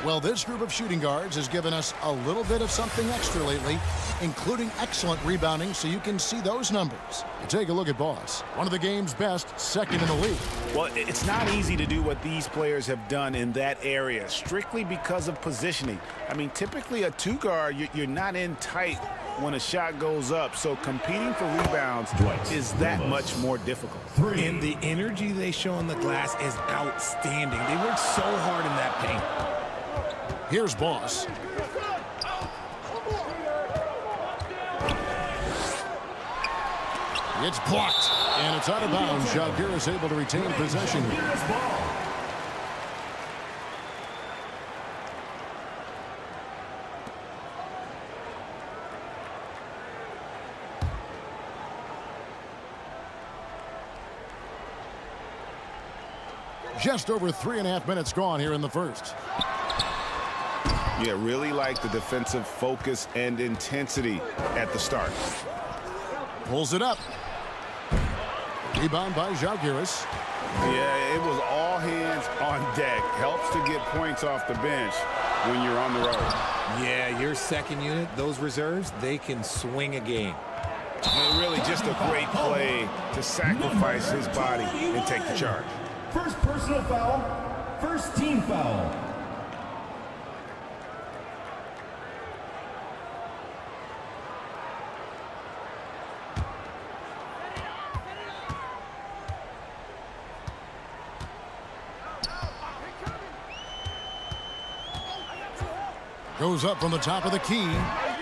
Well, this group of shooting guards has given us a little bit of something extra lately, including excellent rebounding, so you can see those numbers. You take a look at Boss, one of the game's best, second in the league. Well, it's not easy to do what these players have done in that area, strictly because of positioning. I mean, typically a two guard, you're not in tight when a shot goes up, so competing for rebounds is that much more difficult. And the energy they show on the glass is outstanding. They work so hard in that paint. Here's Boss. It's blocked, and it's out of bounds. Jalgir is able to retain possession. Just over 3.5 minutes gone here in the first. Yeah, really like the defensive focus and intensity at the start. Pulls it up. Rebound by Jalgiris. Yeah, it was all hands on deck. Helps to get points off the bench when you're on the road. Yeah, your second unit, those reserves, they can swing a game. And really just a great play to sacrifice his body and take the charge. First personal foul, first team foul. Goes up from the top of the key.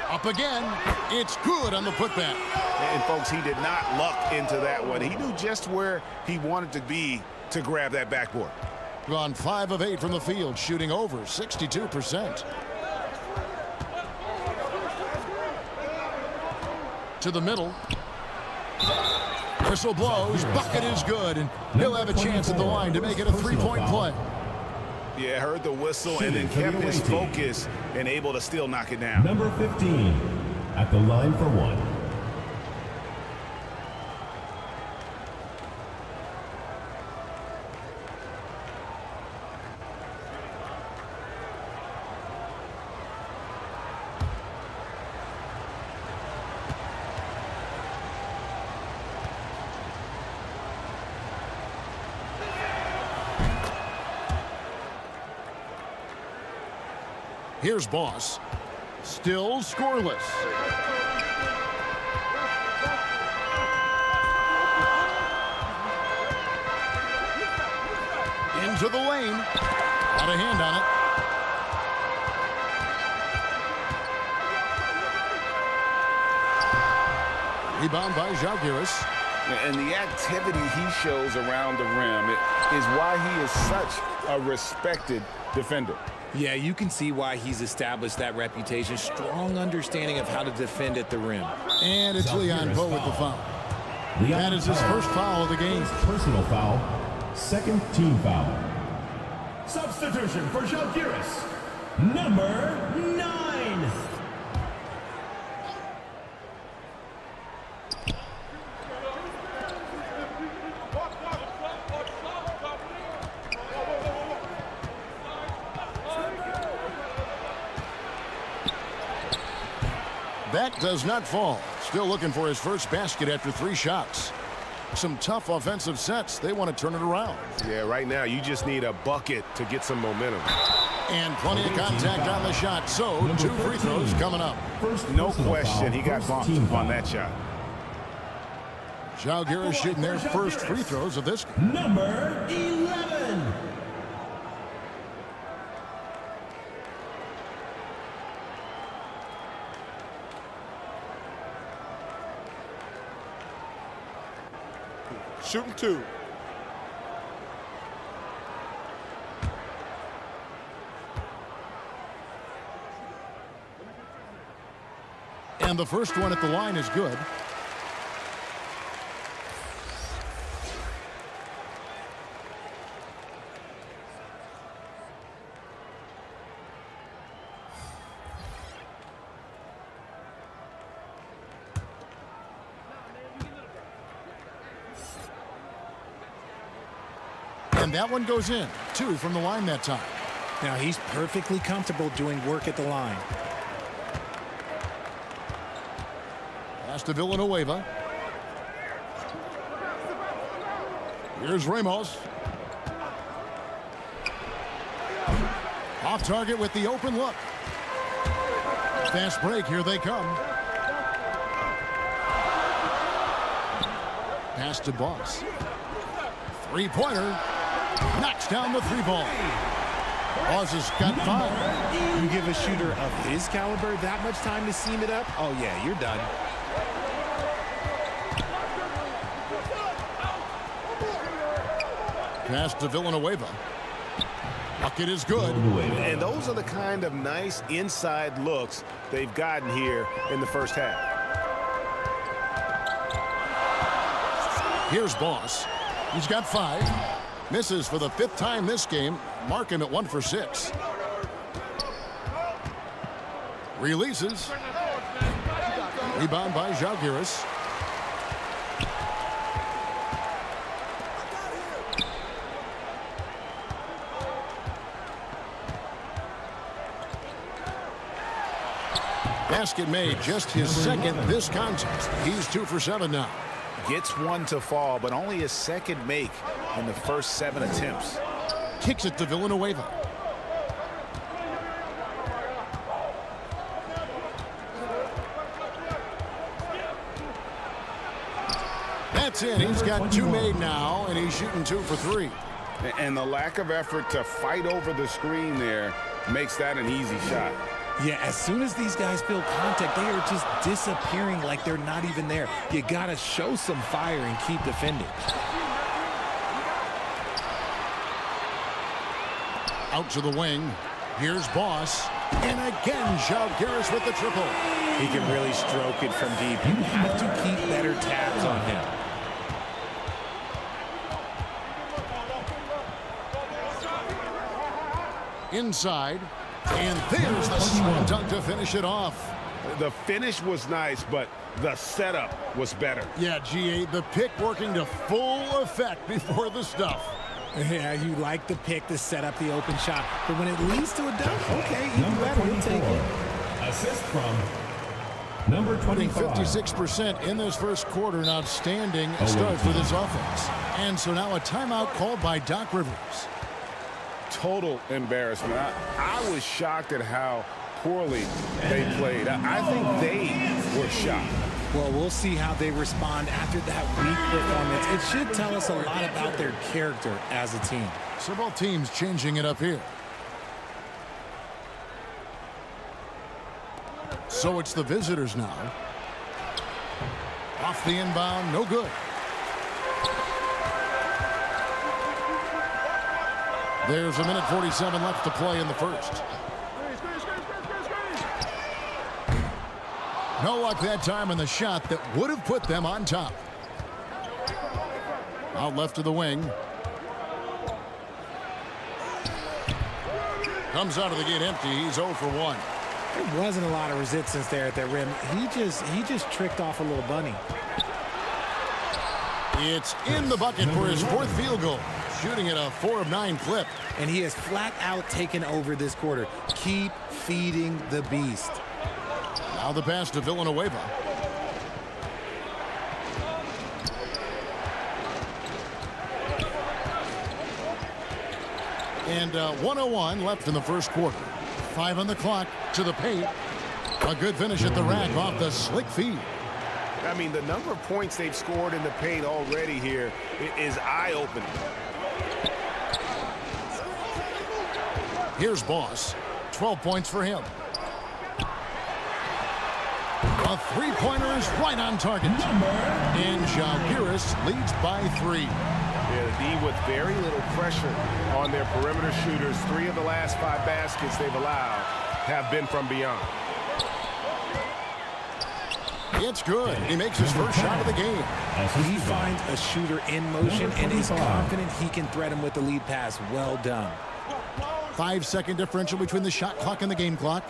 Up again. It's good on the putback. And folks, he did not luck into that one. He knew just where he wanted to be to grab that backboard. Gone 5 of 8 from the field, shooting over 62%. To the middle. Whistle blows. Bucket is good, and he'll have a chance at the line to make it a 3-point play. Yeah, heard the whistle and then kept his focus and able to still knock it down. Number 15 at the line for one. Here's Boss. Still scoreless. Into the lane. Got a hand on it. Rebound by Jalgiris. And the activity he shows around the rim is why he is such a respected defender. Yeah, you can see why he's established that reputation. Strong understanding of how to defend at the rim. And it's Leon Poe with the foul. That is his first foul of the game. Personal foul, second team foul. Substitution for Jalgiris. Number 9. That does not fall. Still looking for his first basket after 3 shots. Some tough offensive sets. They want to turn it around. Yeah, right now you just need a bucket to get some momentum. And plenty of contact on the shot. So 2 free throws coming up. No question he got bumped on that shot. Jalgiris shooting their first free throws of this game. Number 11. Shooting 2. And the first one at the line is good. And that one goes in. 2 from the line that time. Now he's perfectly comfortable doing work at the line. Pass to Villanueva. Here's Ramos. Off target with the open look. Fast break, here they come. Pass to Boss. Three-pointer. Knocks down the three ball. Boss has got 5. You give a shooter of his caliber that much time to seam it up? Oh, yeah, you're done. Pass to Villanueva. Bucket is good. And those are the kind of nice inside looks they've gotten here in the first half. Here's Boss. He's got 5. Misses for the 5th time this game. Mark him at 1 for 6. Releases. Rebound by Zalgiris. Basket made, just his 2nd this contest. He's 2 for 7 now. Gets 1 to fall, but only his 2nd make in the first 7 attempts. Kicks it to Villanueva. That's it. He's got 2 made now, and he's shooting 2 for 3. And the lack of effort to fight over the screen there makes that an easy shot. Yeah, as soon as these guys feel contact, they are just disappearing like they're not even there. You got to show some fire and keep defending. Out to the wing. Here's Boss. And again, Zalgiris with the triple. He can really stroke it from deep. You have to keep better tabs on him. Inside. And there's the slam dunk to finish it off. The finish was nice, but the setup was better. Yeah, GA, the pick working to full effect before the stuff. Yeah, you like the pick to set up the open shot, but when it leads to a dunk, okay, even better, we'll take it. Assist from number 25. 56% in this first quarter, an outstanding start for this offense. And so now a timeout called by Doc Rivers. Total embarrassment. I was shocked at how poorly they played. I think they were shocked. Well, we'll see how they respond after that weak performance. It should tell us a lot about their character as a team. So both teams changing it up here. So it's the visitors now. Off the inbound, no good. There's a minute 47 left to play in the first. No luck that time in the shot that would have put them on top. Out left to the wing. Comes out of the gate empty. He's 0 for 1. There wasn't a lot of resistance there at the rim. He just tricked off a little bunny. It's in the bucket for his 4th field goal. Shooting at a 4 of 9 clip. And he has flat out taken over this quarter. Keep feeding the beast. Now the pass to Villanueva. And 1:01 left in the first quarter. 5 on the clock, to the paint. A good finish at the rack off the slick feed. I mean, the number of points they've scored in the paint already here is eye-opening. Here's Boss. 12 points for him. A three-pointer is right on target. And Zalgiris leads by 3. Yeah, the D with very little pressure on their perimeter shooters. 3 of the last 5 baskets they've allowed have been from beyond. It's good. He makes his first shot of the game. He finds a shooter in motion and is confident he can thread him with the lead pass. Well done. 5-second differential between the shot clock and the game clock.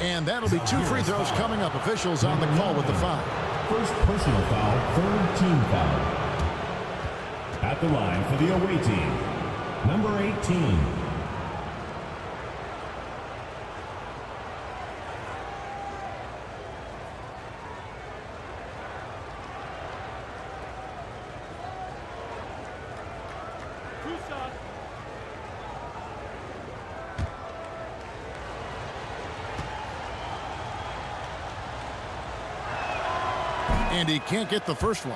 And that'll be 2 free throws coming up. Officials on the call with the foul. First personal foul, third team foul. At the line for the away team, number 18. And he can't get the first one.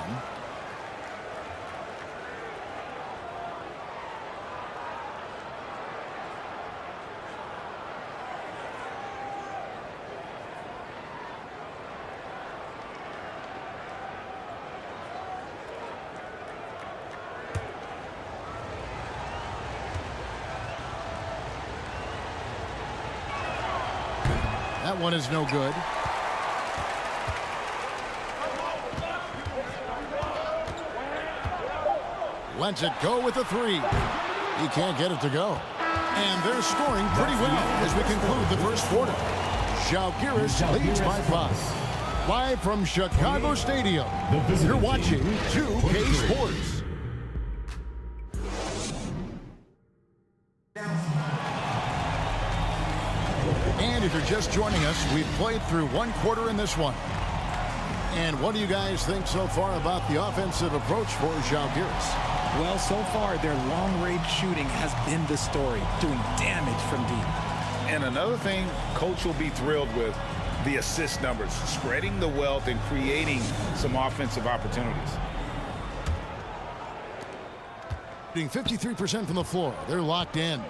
That one is no good. Lets it go with a 3. He can't get it to go. And they're scoring pretty well as we conclude the first quarter. Zalgiris leads by 5. Live from Chicago Stadium, you're watching 2K Sports. And if you're just joining us, we've played through 1 quarter in this one. And what do you guys think so far about the offensive approach for Zalgiris? Well, so far, their long-range shooting has been the story, doing damage from deep. And another thing Coach will be thrilled with, the assist numbers, spreading the wealth and creating some offensive opportunities. Shooting 53% from the floor. They're locked in.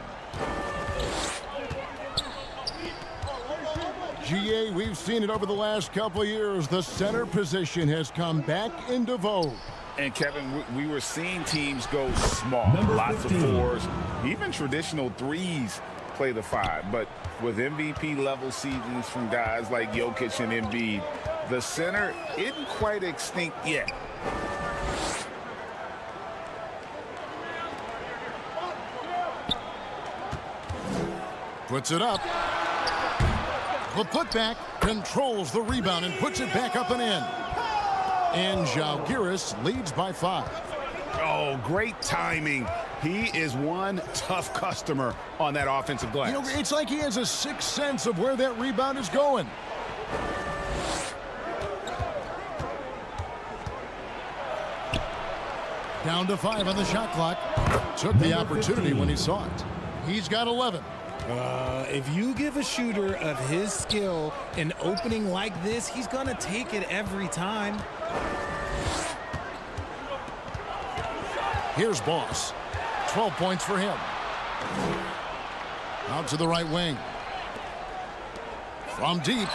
GA, we've seen it over the last couple of years. The center position has come back into vogue. And, Kevin, we were seeing teams go small, lots of 4s, even traditional 3s play the 5. But with MVP-level seasons from guys like Jokic and Embiid, the center isn't quite extinct yet. Puts it up. The putback controls the rebound and puts it back up and in. And Zalgiris leads by 5. Oh, great timing. He is one tough customer on that offensive glass. You know, it's like he has a sixth sense of where that rebound is going. Down to 5 on the shot clock. Took the opportunity when he saw it. He's got 11. If you give a shooter of his skill an opening like this, he's going to take it every time. Here's Boss. 12 points for him. Out to the right wing. From deep.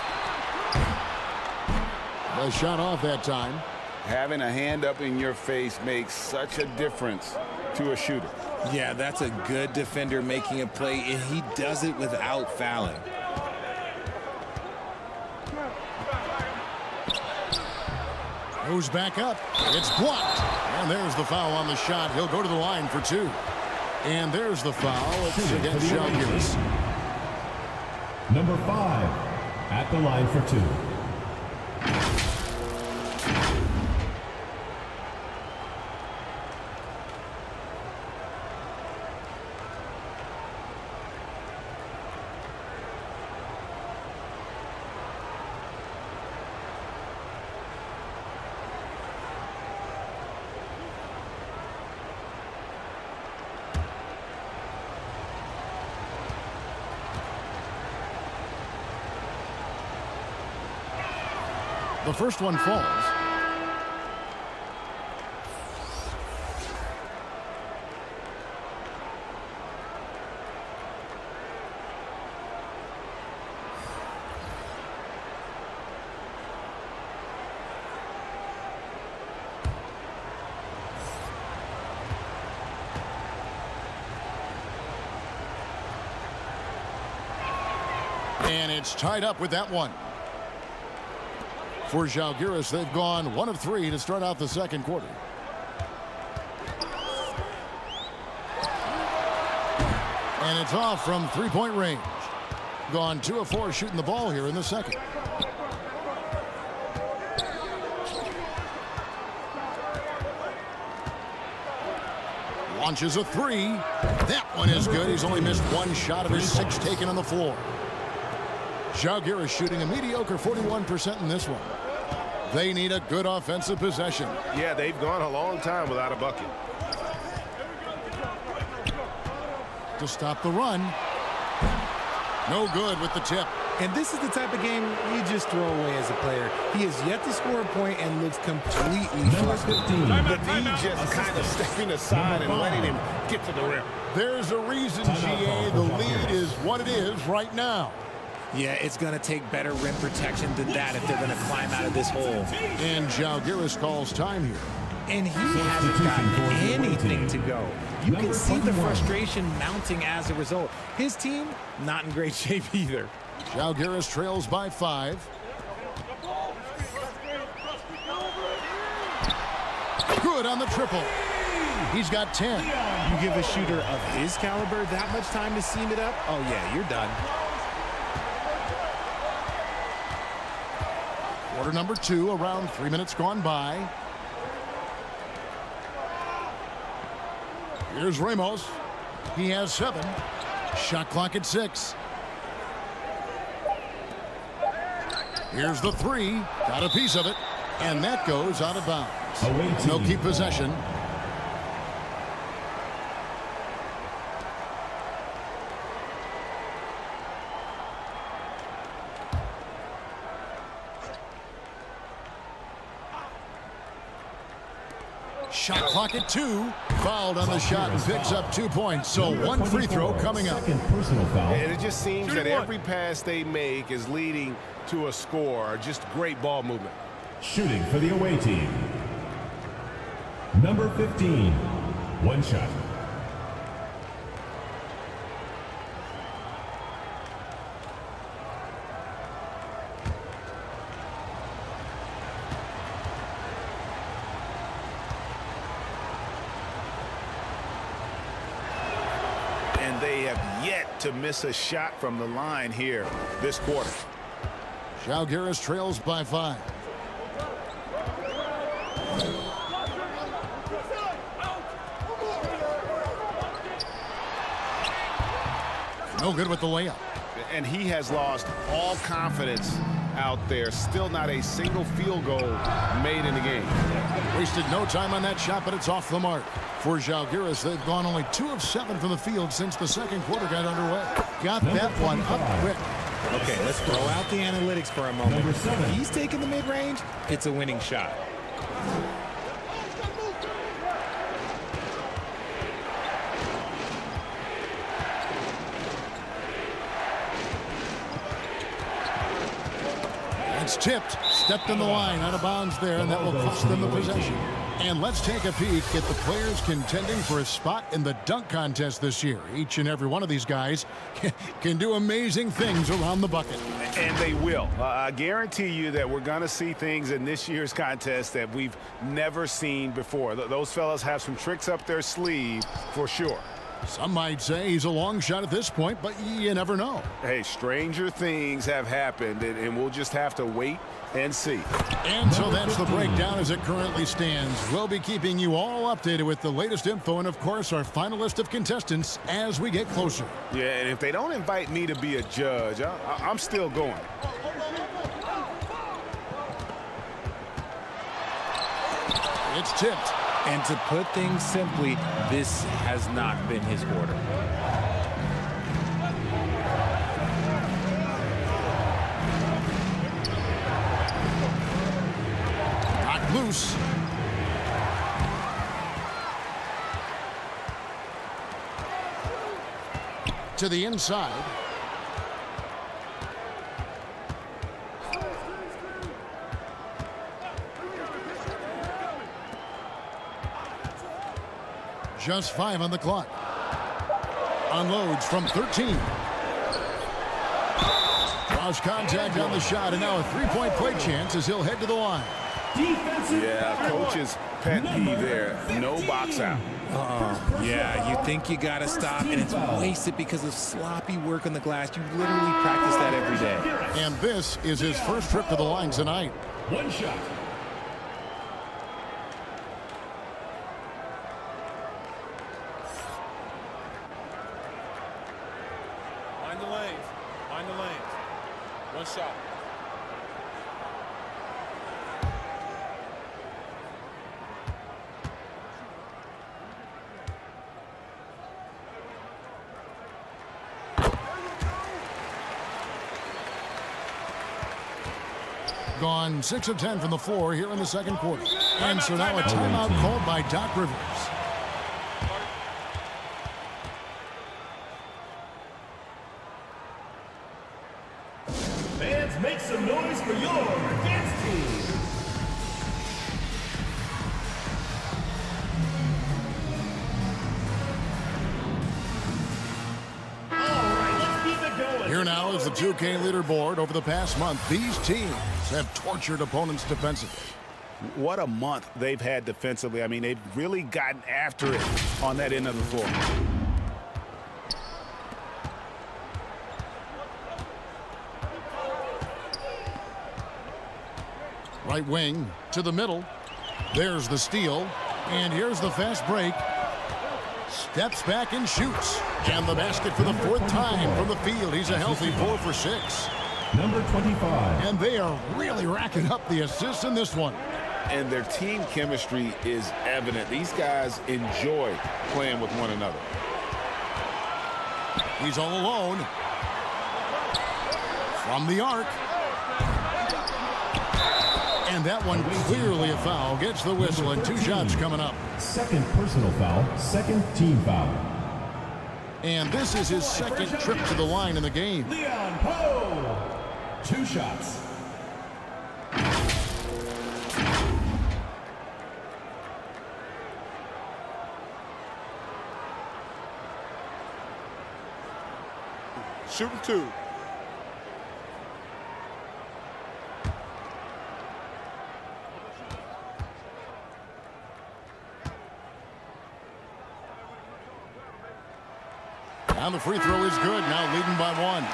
The shot off that time. Having a hand up in your face makes such a difference to a shooter. Yeah, that's a good defender making a play, and he does it without fouling. Goes back up. It's blocked. And there's the foul on the shot. He'll go to the line for 2. And there's the foul. It's against Zalgiris. Number 5 at the line for 2. The first one falls. And it's tied up with that one. For Zalgiris, they've gone 1 of 3 to start out the second quarter. And it's off from 3-point range. Gone 2 of 4 shooting the ball here in the second. Launches a 3. That one is good. He's only missed 1 shot of his 6 taken on the floor. Ginebra is shooting a mediocre 41% in this one. They need a good offensive possession. Yeah, they've gone a long time without a bucket. To stop the run. No good with the tip. And this is the type of game you just throw away as a player. He has yet to score a point and looks completely Number 15. The D just kind of stepping aside and letting him get to the rim. There's a reason, GA, the lead is what it is right now. Yeah, it's going to take better rim protection than that if they're going to climb out of this hole. And Ginebra calls time here. And he hasn't got anything to go. You can see the frustration mounting as a result. His team, not in great shape either. Ginebra trails by 5. Good on the triple. He's got 10. You give a shooter of his caliber that much time to seam it up? Oh, yeah, you're done. Quarter number 2, around 3 minutes gone by. Here's Ramos. He has 7. Shot clock at 6. Here's the 3. Got a piece of it. And that goes out of bounds. They'll keep possession. Shot clock at 2. Fouled on the shot and picks up 2 points. So 1 free throw coming up. And it just seems that every pass they make is leading to a score. Just great ball movement. Shooting for the away team. Number 15. 1 shot. They have yet to miss a shot from the line here this quarter. Ginebra trails by 5. No good with the layup. And he has lost all confidence out there. Still not a single field goal made in the game. Wasted no time on that shot, but it's off the mark. For Ginebra, they've gone only 2 of 7 from the field since the second quarter got underway. Got that one up quick. Okay, let's throw out the analytics for a moment. If he's taking the mid-range, it's a winning shot. It's tipped, stepped in the line, out of bounds there, and that will cost them the possession. And let's take a peek at the players contending for a spot in the dunk contest this year. Each and every one of these guys can do amazing things around the bucket. And they will. I guarantee you that we're going to see things in this year's contest that we've never seen before. Those fellas have some tricks up their sleeve for sure. Some might say he's a long shot at this point, but you never know. Hey, stranger things have happened, and we'll just have to wait and see. And so that's the breakdown as it currently stands. We'll be keeping you all updated with the latest info and, of course, our final list of contestants as we get closer. Yeah, and if they don't invite me to be a judge, I'm still going. It's tipped. And to put things simply, this has not been his quarter. Knocked loose. To the inside. Just 5 on the clock. Unloads from 13. Draws contact on the shot, and now a three-point play chance as he'll head to the line. Yeah, coach's pet peeve there. No box out. Yeah, you think you got to stop, and it's wasted because of sloppy work on the glass. You literally practice that every day. And this is his first trip to the line tonight. One shot. Find the lanes. Find the lanes. One shot. Gone 6 of 10 from the floor here in the second quarter. And so now a timeout called by Doc Rivers. Fans, make some noise for your dance team. Here now is the 2K leaderboard. Over the past month, these teams have tortured opponents defensively. What a month they've had defensively. I mean, they've really gotten after it on that end of the floor. Right wing to the middle. There's the steal. And here's the fast break. Steps back and shoots. And the basket for the fourth time from the field. He's a healthy 4 for 6. Number 25. And they are really racking up the assists in this one. And their team chemistry is evident. These guys enjoy playing with one another. He's all alone. From the arc. And that one clearly a foul. Gets the whistle, and 2 shots coming up. Second personal foul, second team foul. And this is his second trip to the line in the game. Leon Poe. 2 shots. Shooting 2. And the free throw is good. Now leading by 1.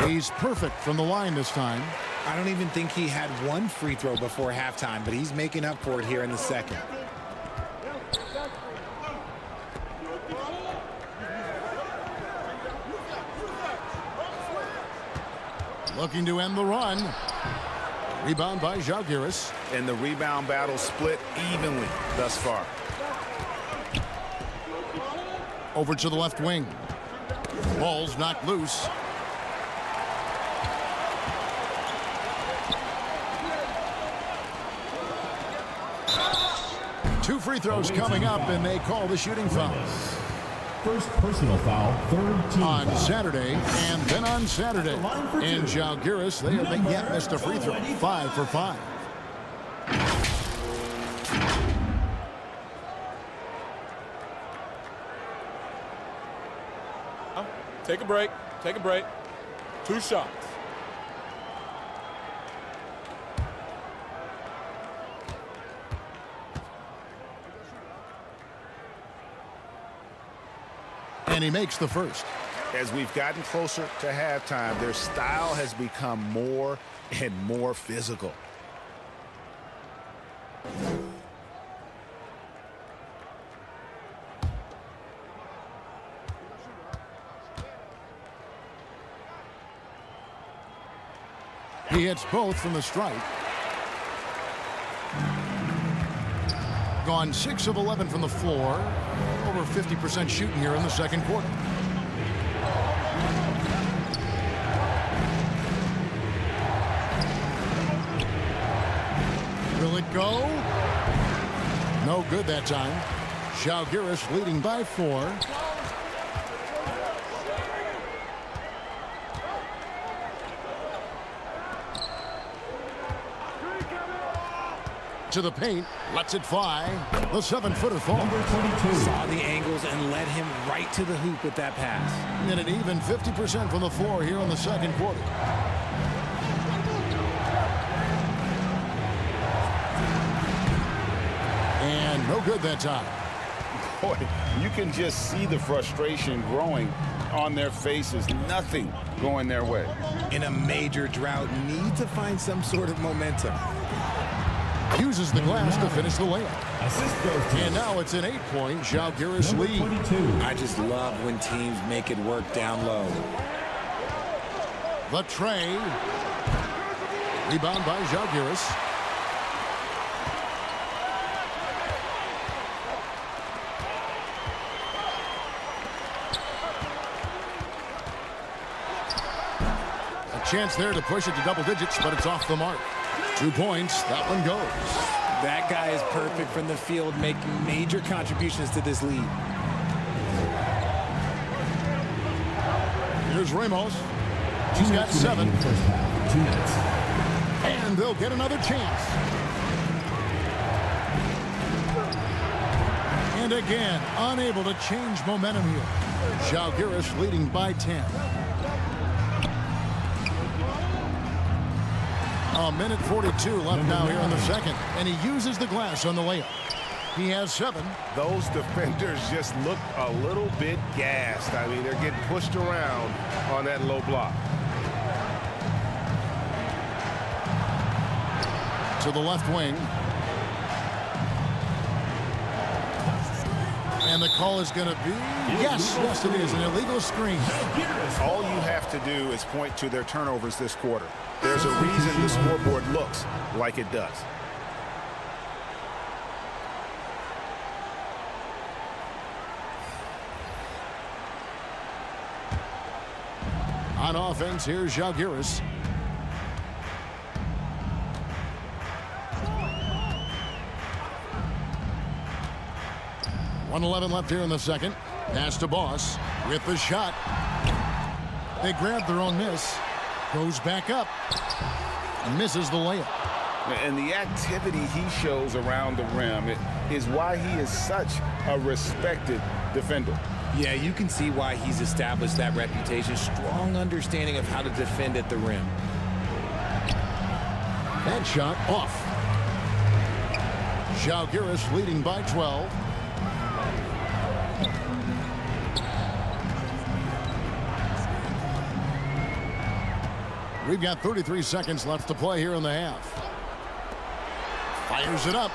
He's perfect from the line this time. I don't even think he had one free throw before halftime, but he's making up for it here in the second. Looking to end the run. Rebound by Žalgiris. And the rebound battle split evenly thus far. Over to the left wing. Ball's knocked loose. Two free throws coming up, and they call the shooting foul. First personal foul, third team on foul. Saturday, and then on Saturday. And Žalgiris, they haven't yet missed a free throw. 5 for 5. Take a break. Take a break. 2 shots. And he makes the first. As we've gotten closer to halftime, their style has become more and more physical. He hits both from the stripe. Gone 6 of 11 from the floor. Over 50% shooting here in the second quarter. Will it go? No good that time. Zalgiris leading by 4. To the paint, lets it fly. The 7-footer falls. Saw the angles and led him right to the hoop with that pass. And an even 50% from the floor here in the second quarter. And no good that time. Boy, you can just see the frustration growing on their faces. Nothing going their way. In a major drought, need to find some sort of momentum. Uses the glass to finish the layup. And now it's an 8-point Zalgiris lead. I just love when teams make it work down low. The tray. Rebound by Zalgiris. A chance there to push it to double digits, but it's off the mark. 2 points, that one goes. That guy is perfect from the field, making major contributions to this lead. Here's Ramos. He's got 7. And they'll get another chance. And again, unable to change momentum here. Zalgiris leading by 10. A minute 42 left now here in the second, and he uses the glass on the layup. He has 7. Those defenders just look a little bit gassed. I mean, they're getting pushed around on that low block. To the left wing. And the call is going to be, yes, it is, an illegal screen. All you have to do is point to their turnovers this quarter. There's a reason the scoreboard looks like it does. On offense, here's Zalgiris. .111 left here in the second. Pass to Boss with the shot. They grab their own miss. Goes back up. Misses the layup. And the activity he shows around the rim is why he is such a respected defender. Yeah, you can see why he's established that reputation. Strong understanding of how to defend at the rim. That shot off. Zalgiris leading by 12. We've got 33 seconds left to play here in the half. Fires it up.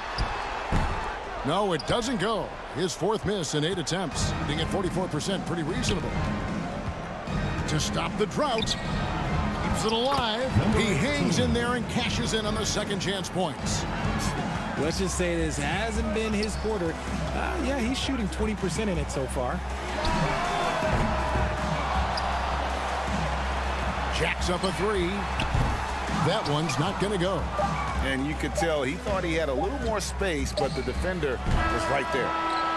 No, it doesn't go. His 4th miss in 8 attempts. Being at 44%, pretty reasonable. To stop the drought. Keeps it alive. He hangs in there and cashes in on the second chance points. Let's just say this hasn't been his quarter. Yeah, he's shooting 20% in it so far. Jacks up a 3. That one's not going to go. And you could tell he thought he had a little more space, but the defender was right there.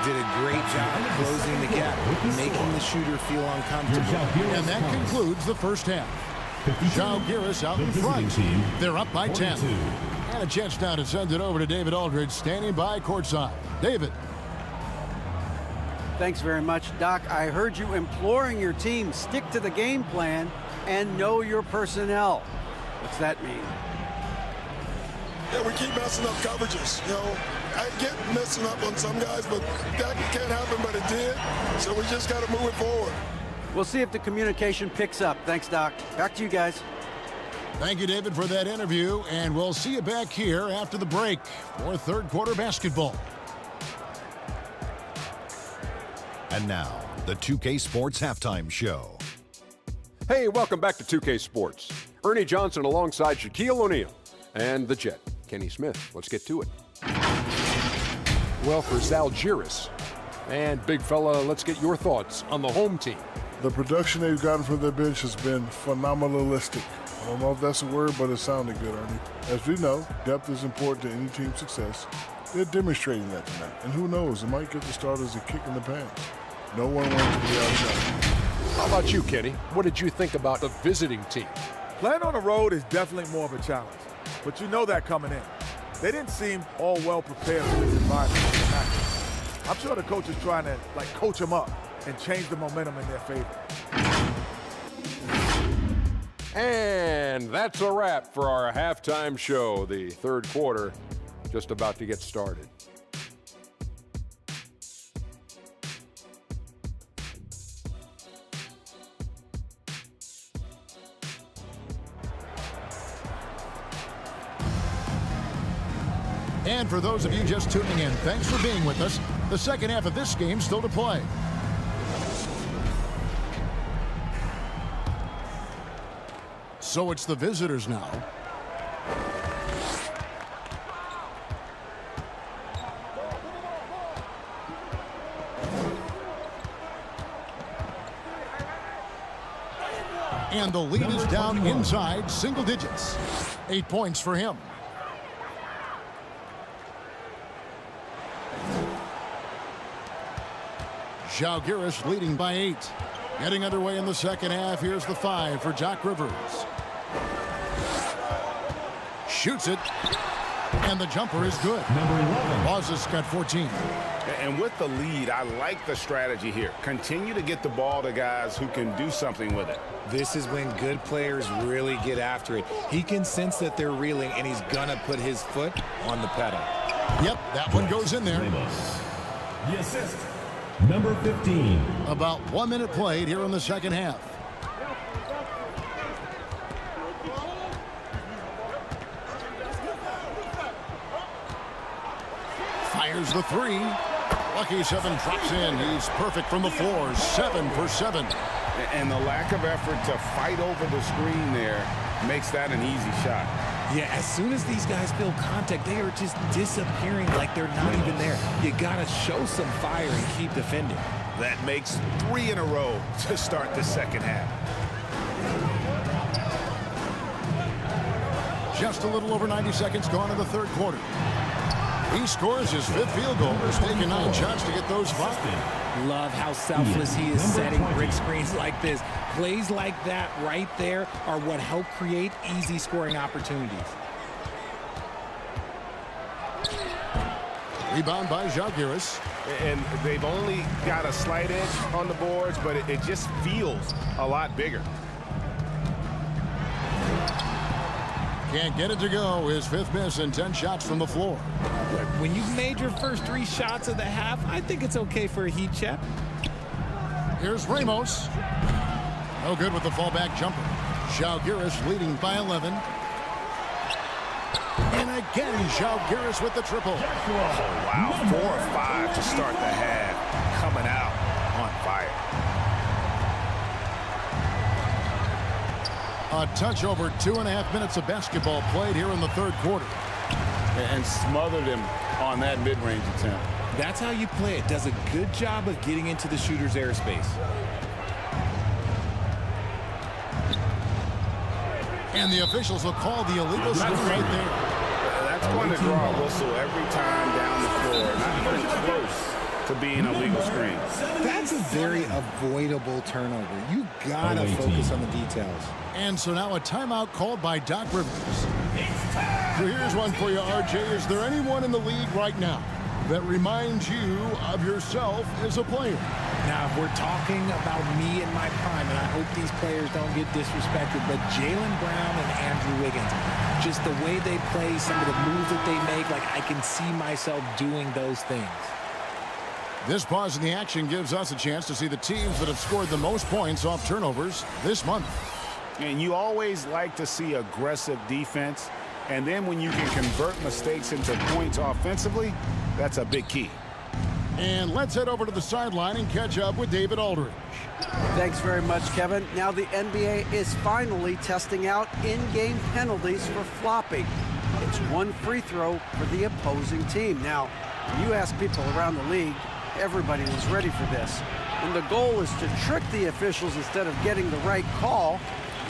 Did a great job closing the gap, making the shooter feel uncomfortable. And that concludes the first half. Zalgiris out in front. They're up by 10. And a chance now to send it over to David Aldridge, standing by courtside. David. Thanks very much, Doc. I heard you imploring your team, stick to the game plan and know your personnel. What's that mean? Yeah, we keep messing up coverages. You know, I get messing up on some guys, but that can't happen, but it did. So we just got to move it forward. We'll see if the communication picks up. Thanks, Doc. Back to you guys. Thank you, David, for that interview, and we'll see you back here after the break for third quarter basketball. And now, the 2K Sports Halftime Show. Hey, welcome back to 2K Sports. Ernie Johnson alongside Shaquille O'Neal and the Jet, Kenny Smith. Let's get to it. Well, for Zalgiris and big fella, let's get your thoughts on the home team. The production they've gotten from their bench has been phenomenalistic. I don't know if that's a word, but it sounded good, Ernie. As we know, depth is important to any team's success. They're demonstrating that tonight. And who knows, it might get the starters a kick in the pants. No one wants to be outside. How about you, Kenny? What did you think about the visiting team? Playing on the road is definitely more of a challenge, but you know that coming in. They didn't seem all well prepared for this environment. I'm sure the coach is trying to coach them up and change the momentum in their favor. And that's a wrap for our halftime show. The third quarter just about to get started. And for those of you just tuning in, thanks for being with us. The second half of this game still to play. So it's the visitors now. And the lead is down inside single digits. 8 points for him. Zalgiris leading by 8. Getting underway in the second half. Here's the 5 for Doc Rivers. Shoots it. And the jumper is good. Number 11. Boz's got 14. And with the lead, I like the strategy here. Continue to get the ball to guys who can do something with it. This is when good players really get after it. He can sense that they're reeling, and he's going to put his foot on the pedal. Yep, that one goes in there. The assist, number 15. About 1 minute played here in the second half. Fires the 3. Lucky 7 drops in. He's perfect from the floor. 7 for 7. And the lack of effort to fight over the screen there makes that an easy shot. Yeah, as soon as these guys feel contact, they are just disappearing like they're not even there. You got to show some fire and keep defending. That makes 3 in a row to start the second half. Just a little over 90 seconds gone in the third quarter. He scores his 5th field goal. He's taking 9 shots to get those 5. Love how selfless he is setting brick screens like this. Plays like that right there are what help create easy scoring opportunities. Rebound by Zalgiris. And they've only got a slight edge on the boards, but it just feels a lot bigger. Can't get it to go. His 5th miss and 10 shots from the floor. When you've made your first 3 shots of the half, I think it's okay for a heat check. Here's Ramos. No good with the fallback jumper. Zalgiris leading by 11. And again, Zalgiris with the triple. Oh, wow. 4 or 5 to start the half. Coming out on fire. A touch over 2.5 minutes of basketball played here in the third quarter. And smothered him on that mid-range attempt. That's how you play it. Does a good job of getting into the shooter's airspace. And the officials will call the illegal screen right there. That's going to draw a whistle every time down the floor. Not even close to being a legal screen. That's a very avoidable turnover. You gotta focus on the details. And so now a timeout called by Doc Rivers. So here's one for you, RJ. Is there anyone in the league right now that reminds you of yourself as a player? Now, if we're talking about me in my prime, and I hope these players don't get disrespected, but Jaylen Brown and Andrew Wiggins, just the way they play, some of the moves that they make, like I can see myself doing those things. This pause in the action gives us a chance to see the teams that have scored the most points off turnovers this month. And you always like to see aggressive defense. And then when you can convert mistakes into points offensively, that's a big key. And let's head over to the sideline and catch up with David Aldridge. Thanks very much, Kevin. Now the NBA is finally testing out in-game penalties for flopping. It's 1 free throw for the opposing team. Now, when you ask people around the league, everybody was ready for this. And the goal is to trick the officials instead of getting the right call.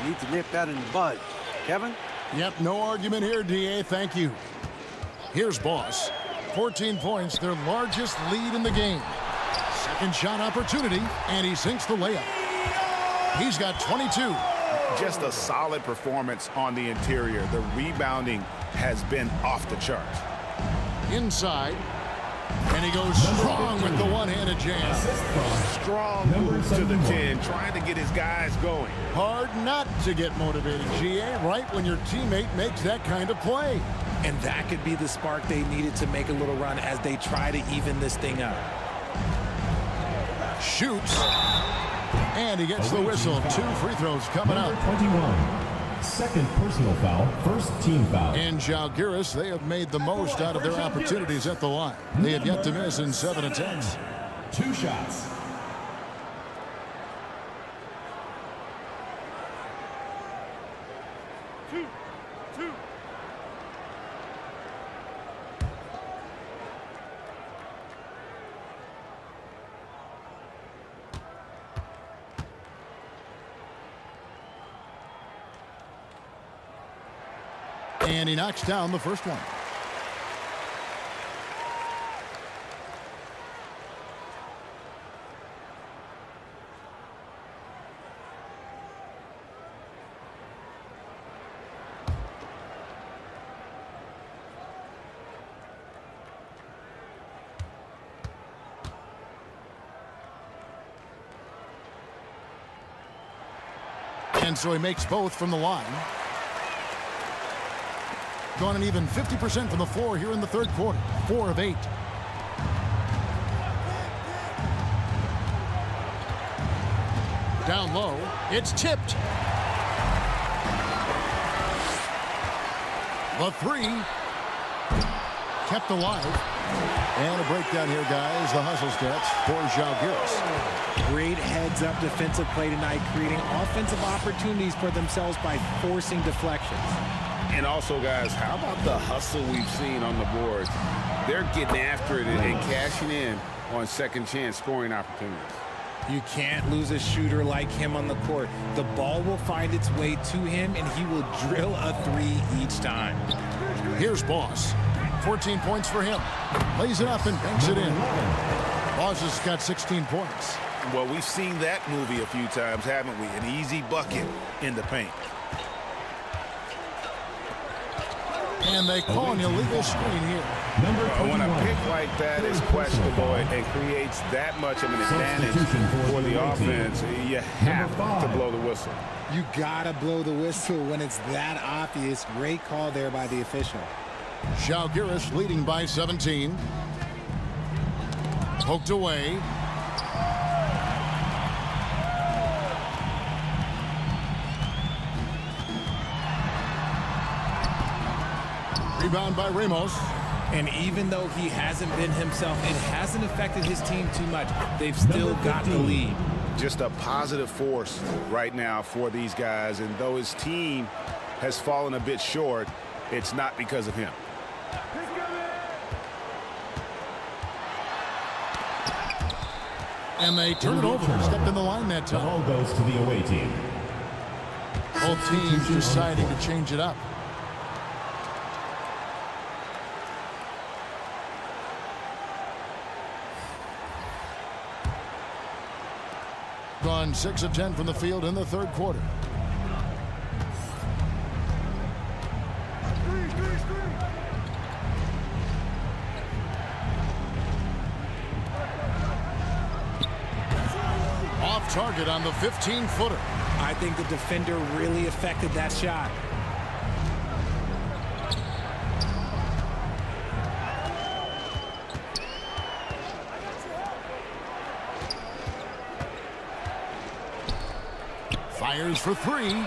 You need to nip that in the bud. Kevin? Yep, no argument here, DA. Thank you. Here's Boss. 14 points, their largest lead in the game. Second shot opportunity, and he sinks the layup. He's got 22. Just a solid performance on the interior. The rebounding has been off the charts. Inside, and he goes strong with the one-handed jam. Strong move to the 10, trying to get his guys going. Hard not to get motivated, GA, right when your teammate makes that kind of play. And that could be the spark they needed to make a little run as they try to even this thing up. Shoots. And he gets the whistle. 2 free throws coming up. 21. Second personal foul, first team foul. In Zalgiris, they have made the most out of their opportunities at the line. They have yet to miss in 7 attempts. 2 shots. And he knocks down the first one. And so he makes both from the line. Gone an even 50% from the floor here in the third quarter. 4 of 8. Down low. It's tipped. The 3. Kept alive. And a breakdown here, guys. The hustle stats for Zalgiris. Great heads-up defensive play tonight, creating offensive opportunities for themselves by forcing deflections. And also, guys, how about the hustle we've seen on the boards? They're getting after it and cashing in on second chance scoring opportunities. You can't lose a shooter like him on the court. The ball will find its way to him, and he will drill a 3 each time. Here's Boss. 14 points for him. Lays it up and banks it in. Boss has got 16 points. Well, we've seen that movie a few times, haven't we? An easy bucket in the paint. And they call an illegal screen here. When a pick like that is questionable and creates that much of an advantage for the offense, you have to blow the whistle. You gotta blow the whistle when it's that obvious. Great call there by the official. Zalgiris leading by 17. Poked away. Rebound by Ramos. And even though he hasn't been himself, it hasn't affected his team too much. They've still got the lead. Just a positive force right now for these guys. And though his team has fallen a bit short, it's not because of him. And they turn it over. Stepped in the line that time. The ball goes to the away team. Both teams deciding to change it up. Gone 6 of 10 from the field in the third quarter. Off target on the 15-footer. I think the defender really affected that shot. Fires for 3.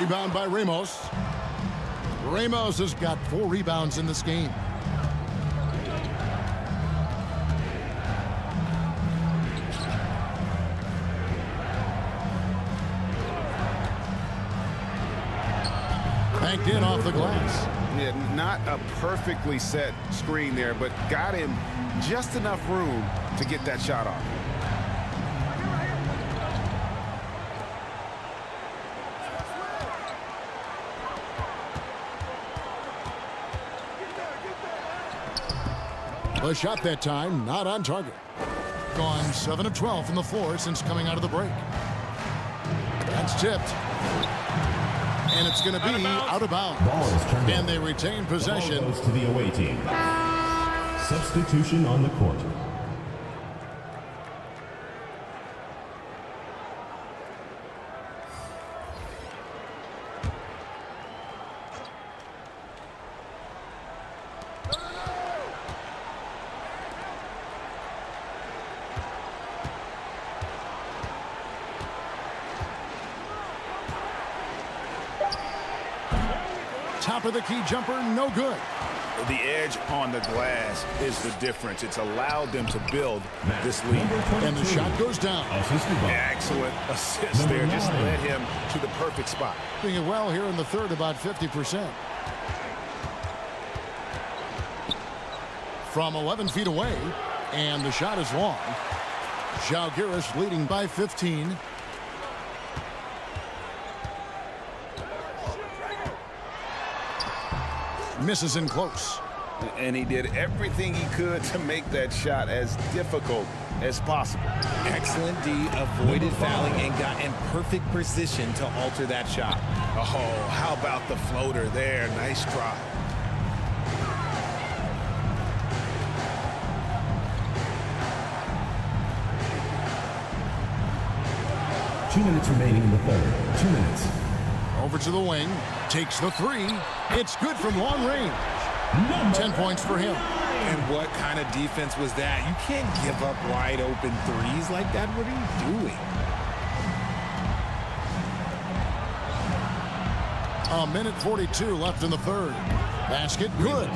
Rebound by Ramos. Ramos has got 4 rebounds in this game. Banked in off the glass. Yeah, not a perfectly set screen there, but got him just enough room to get that shot off. The shot that time, not on target. Gone 7 of 12 from the floor since coming out of the break. That's tipped. And it's going to be out of bounds. Ball is turned And they retain possession. Ball goes to the away team. Substitution on the court. Top of the key jumper, no good. The edge on the glass is the difference. It's allowed them to build this lead. And the shot goes down. Excellent assist there. Just led him to the perfect spot. Doing it well here in the third, about 50%. From 11 feet away, and the shot is long. Zalgiris leading by 15. Misses in close. And he did everything he could to make that shot as difficult as possible. Excellent D, avoided fouling and got in perfect position to alter that shot. Oh, how about the floater there? Nice try. Two minutes remaining in the third. 2 minutes. Over to the wing, takes the three. It's good from long range. 10 points for him. And what kind of defense was that? You can't give up wide open threes like that. What are you doing? A minute 42 left in the third. Basket good.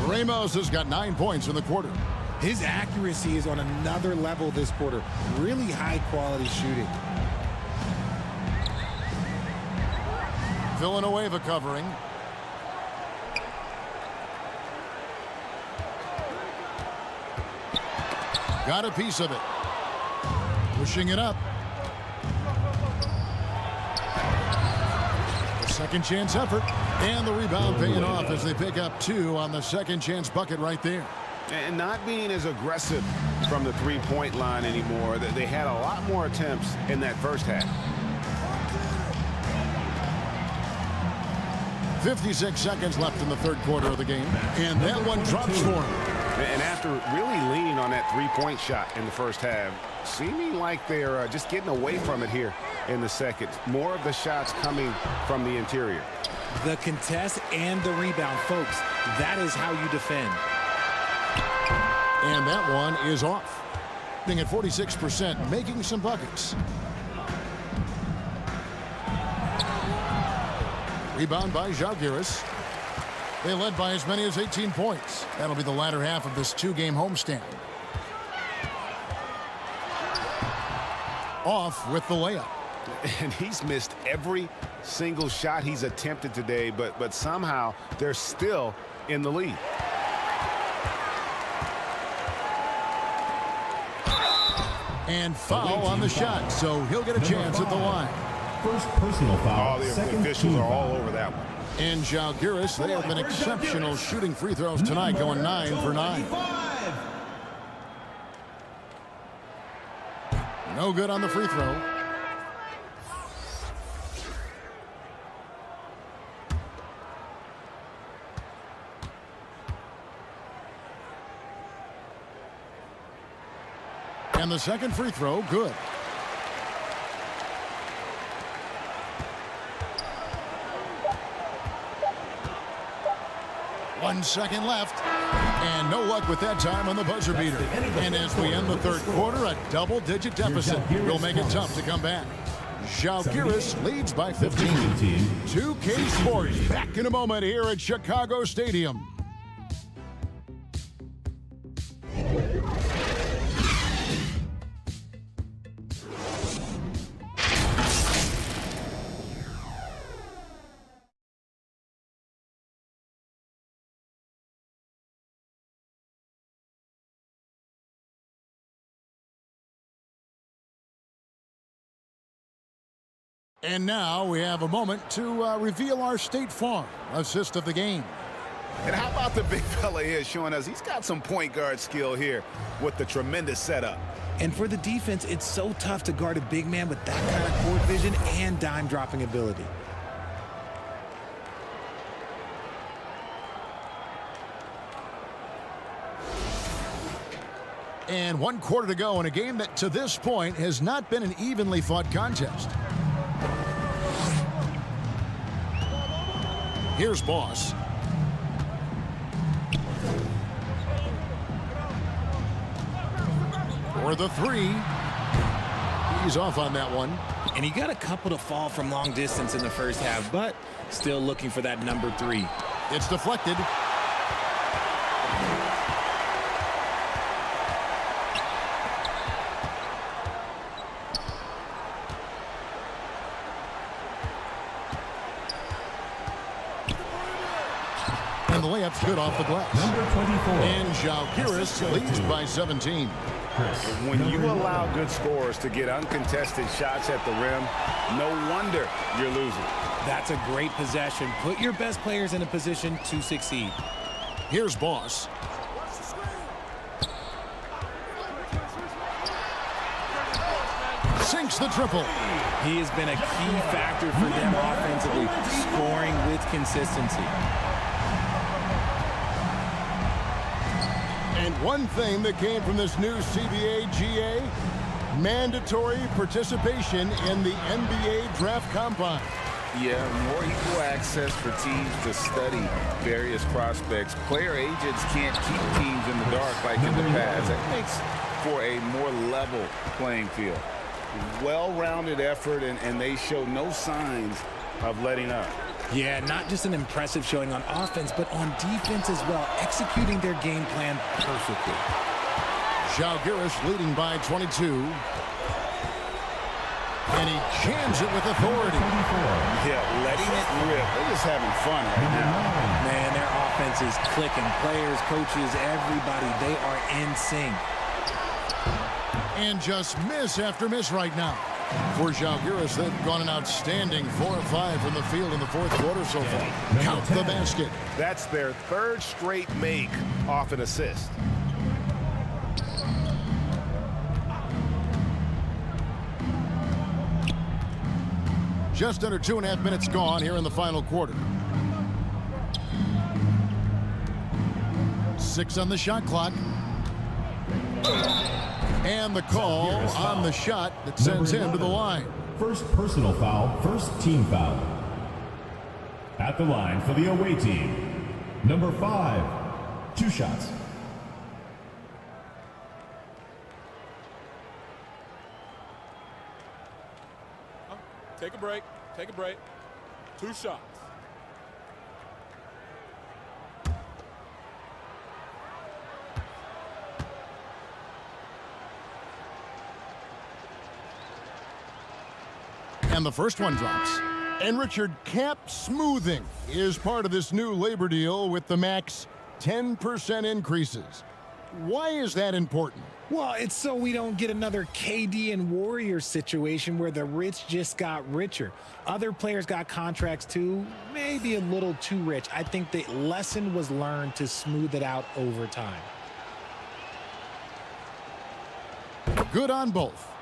Ramos has got 9 points in the quarter. His accuracy is on another level this quarter. Really high quality shooting. Villanueva covering. Got a piece of it. Pushing it up. The second chance effort. And the rebound paying off as they pick up 2 on the second chance bucket right there. And not being as aggressive from the three-point line anymore. They had a lot more attempts in that first half. 56 seconds left in the third quarter of the game. And that one drops for him. And after really leaning on that three-point shot in the first half, seeming like they're just getting away from it here in the second. More of the shots coming from the interior. The contest and the rebound, folks. That is how you defend. And that one is off. Being at 46%, making some buckets. Rebound by Zalgiris. They led by as many as 18 points. That'll be the latter half of this 2-game homestand. Off with the layup. And he's missed every single shot he's attempted today, but somehow they're still in the lead. And foul on the shot, so he'll get a chance at the line. First personal foul. Oh, the officials are all over that one. And Zalgiris, they have been exceptional shooting free throws tonight, going 9 for 9. No good on the free throw. And the second free throw, good. One second left. And no luck with that time on the buzzer beater. And as we end the third quarter, a double-digit deficit will make it tough to come back. Zalgiris leads by 15. 2K Sports back in a moment here at Chicago Stadium. And now we have a moment to reveal our State Farm assist of the game. And how about the big fella here showing us he's got some point guard skill here with the tremendous setup. And for the defense, it's so tough to guard a big man with that kind of court vision and dime dropping ability. And 1 quarter to go in a game that to this point has not been an evenly fought contest. Here's Boss. For the three. He's off on that one. And he got a couple to fall from long distance in the first half, but still looking for that number 3. It's deflected. And the layup's good off the glass. Number 24. And Zalgiris leads by 17. When you allow good scorers to get uncontested shots at the rim, no wonder you're losing. That's a great possession. Put your best players in a position to succeed. Here's Boss. Sinks the triple. He has been a key factor for them offensively, scoring with consistency. And one thing that came from this new CBA GA, mandatory participation in the NBA Draft Combine. Yeah, more equal access for teams to study various prospects. Player agents can't keep teams in the dark like in the past. That makes for a more level playing field. Well-rounded effort, and they show no signs of letting up. Yeah, not just an impressive showing on offense, but on defense as well, executing their game plan perfectly. Zalgiris leading by 22. And he jams it with authority. Yeah, letting it rip. They're just having fun right now. Man, their offense is clicking. Players, coaches, everybody, they are in sync. And just miss after miss right now. For Zalgiris, they've gone an outstanding 4 of 5 from the field in the fourth quarter so far. Count the basket. That's their third straight make off an assist. Just under 2.5 minutes gone here in the final quarter. 6 on the shot clock. And the call on the shot that sends him to the line. First personal foul, first team foul. At the line for the away team, number 5, 2 shots. Take a break. Take a break. 2 shots. And the first one drops. And Richard, cap smoothing is part of this new labor deal with the max 10% increases. Why is that important? Well, it's so we don't get another KD and Warriors situation where the rich just got richer. Other players got contracts too, maybe a little too rich. I think the lesson was learned to smooth it out over time. Good on both.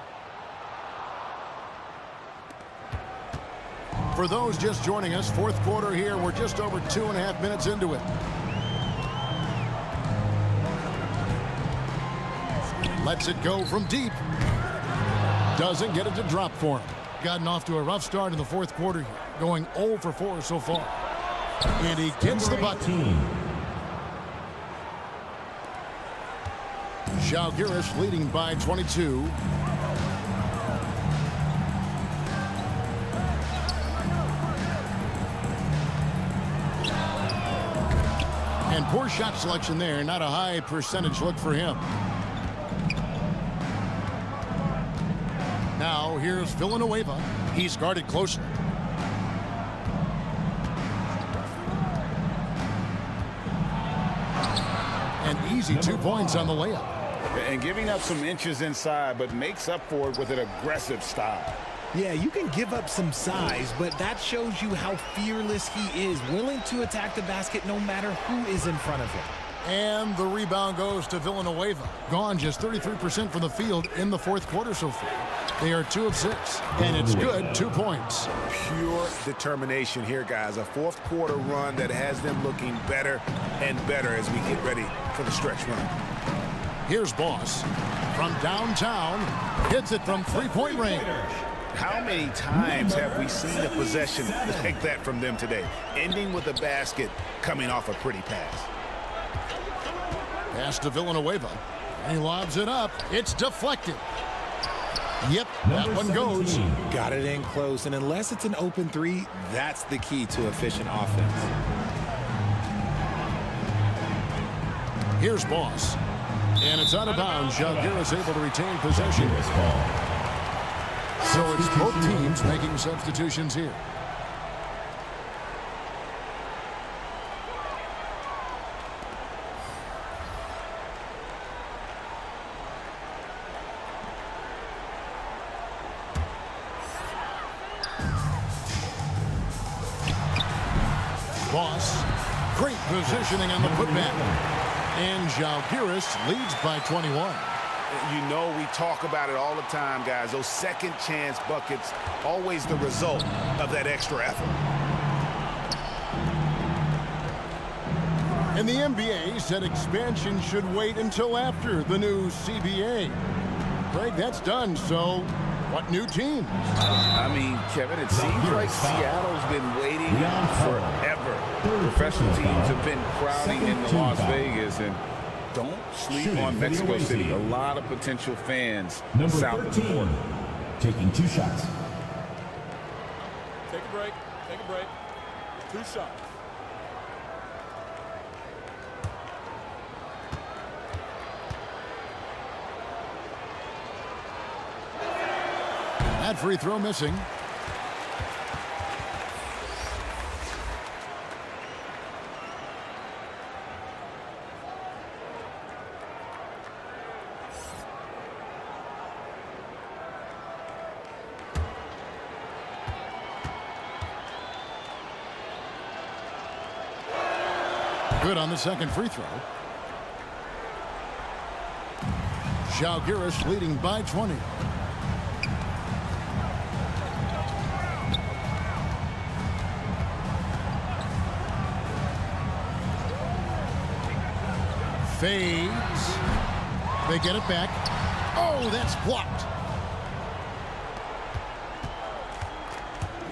For those just joining us, fourth quarter here. We're just over 2.5 minutes into it. Lets it go from deep. Doesn't get it to drop for him. Gotten off to a rough start in the fourth quarter here. Going 0 for 4 so far. And he gets the button. Zalgiris leading by 22. And poor shot selection there. Not a high percentage look for him. Now here's Villanueva. He's guarded closely. An easy 2 points on the layup. And giving up some inches inside, but makes up for it with an aggressive style. Yeah, you can give up some size, but that shows you how fearless he is, willing to attack the basket no matter who is in front of him. And the rebound goes to Villanueva. Gone just 33% from the field in the fourth quarter so far. They are 2 of 6, and it's good, 2 points. Pure determination here, guys. A fourth quarter run that has them looking better and better as we get ready for the stretch run. Here's Boss from downtown. Hits it from three-point range. How many times have we seen a possession like that from them today? Ending with a basket, coming off a pretty pass. Pass to Villanueva. He lobs it up. It's deflected. Yep, that one goes. Got it in close, and unless it's an open three, that's the key to efficient offense. Here's Boss. And it's out of bounds. Jalgira is able to retain possession. So it's both teams making substitutions here. Boss, great positioning on the putback. And Jalgiris leads by 21. You know we talk about it all the time, guys. Those second chance buckets, always the result of that extra effort. And the NBA said expansion should wait until after the new CBA. Greg, that's done, so what new teams? I mean, Kevin, it seems like Seattle's been waiting forever. Professional teams have been crowding into Las Vegas, and don't sleep on Mexico City. A lot of potential fans south of the border. Taking 2 shots. Take a break. Take a break. 2 shots. That free throw missing. Good on the second free throw. Jalgiris leading by 20. Fades. They get it back. Oh, that's blocked.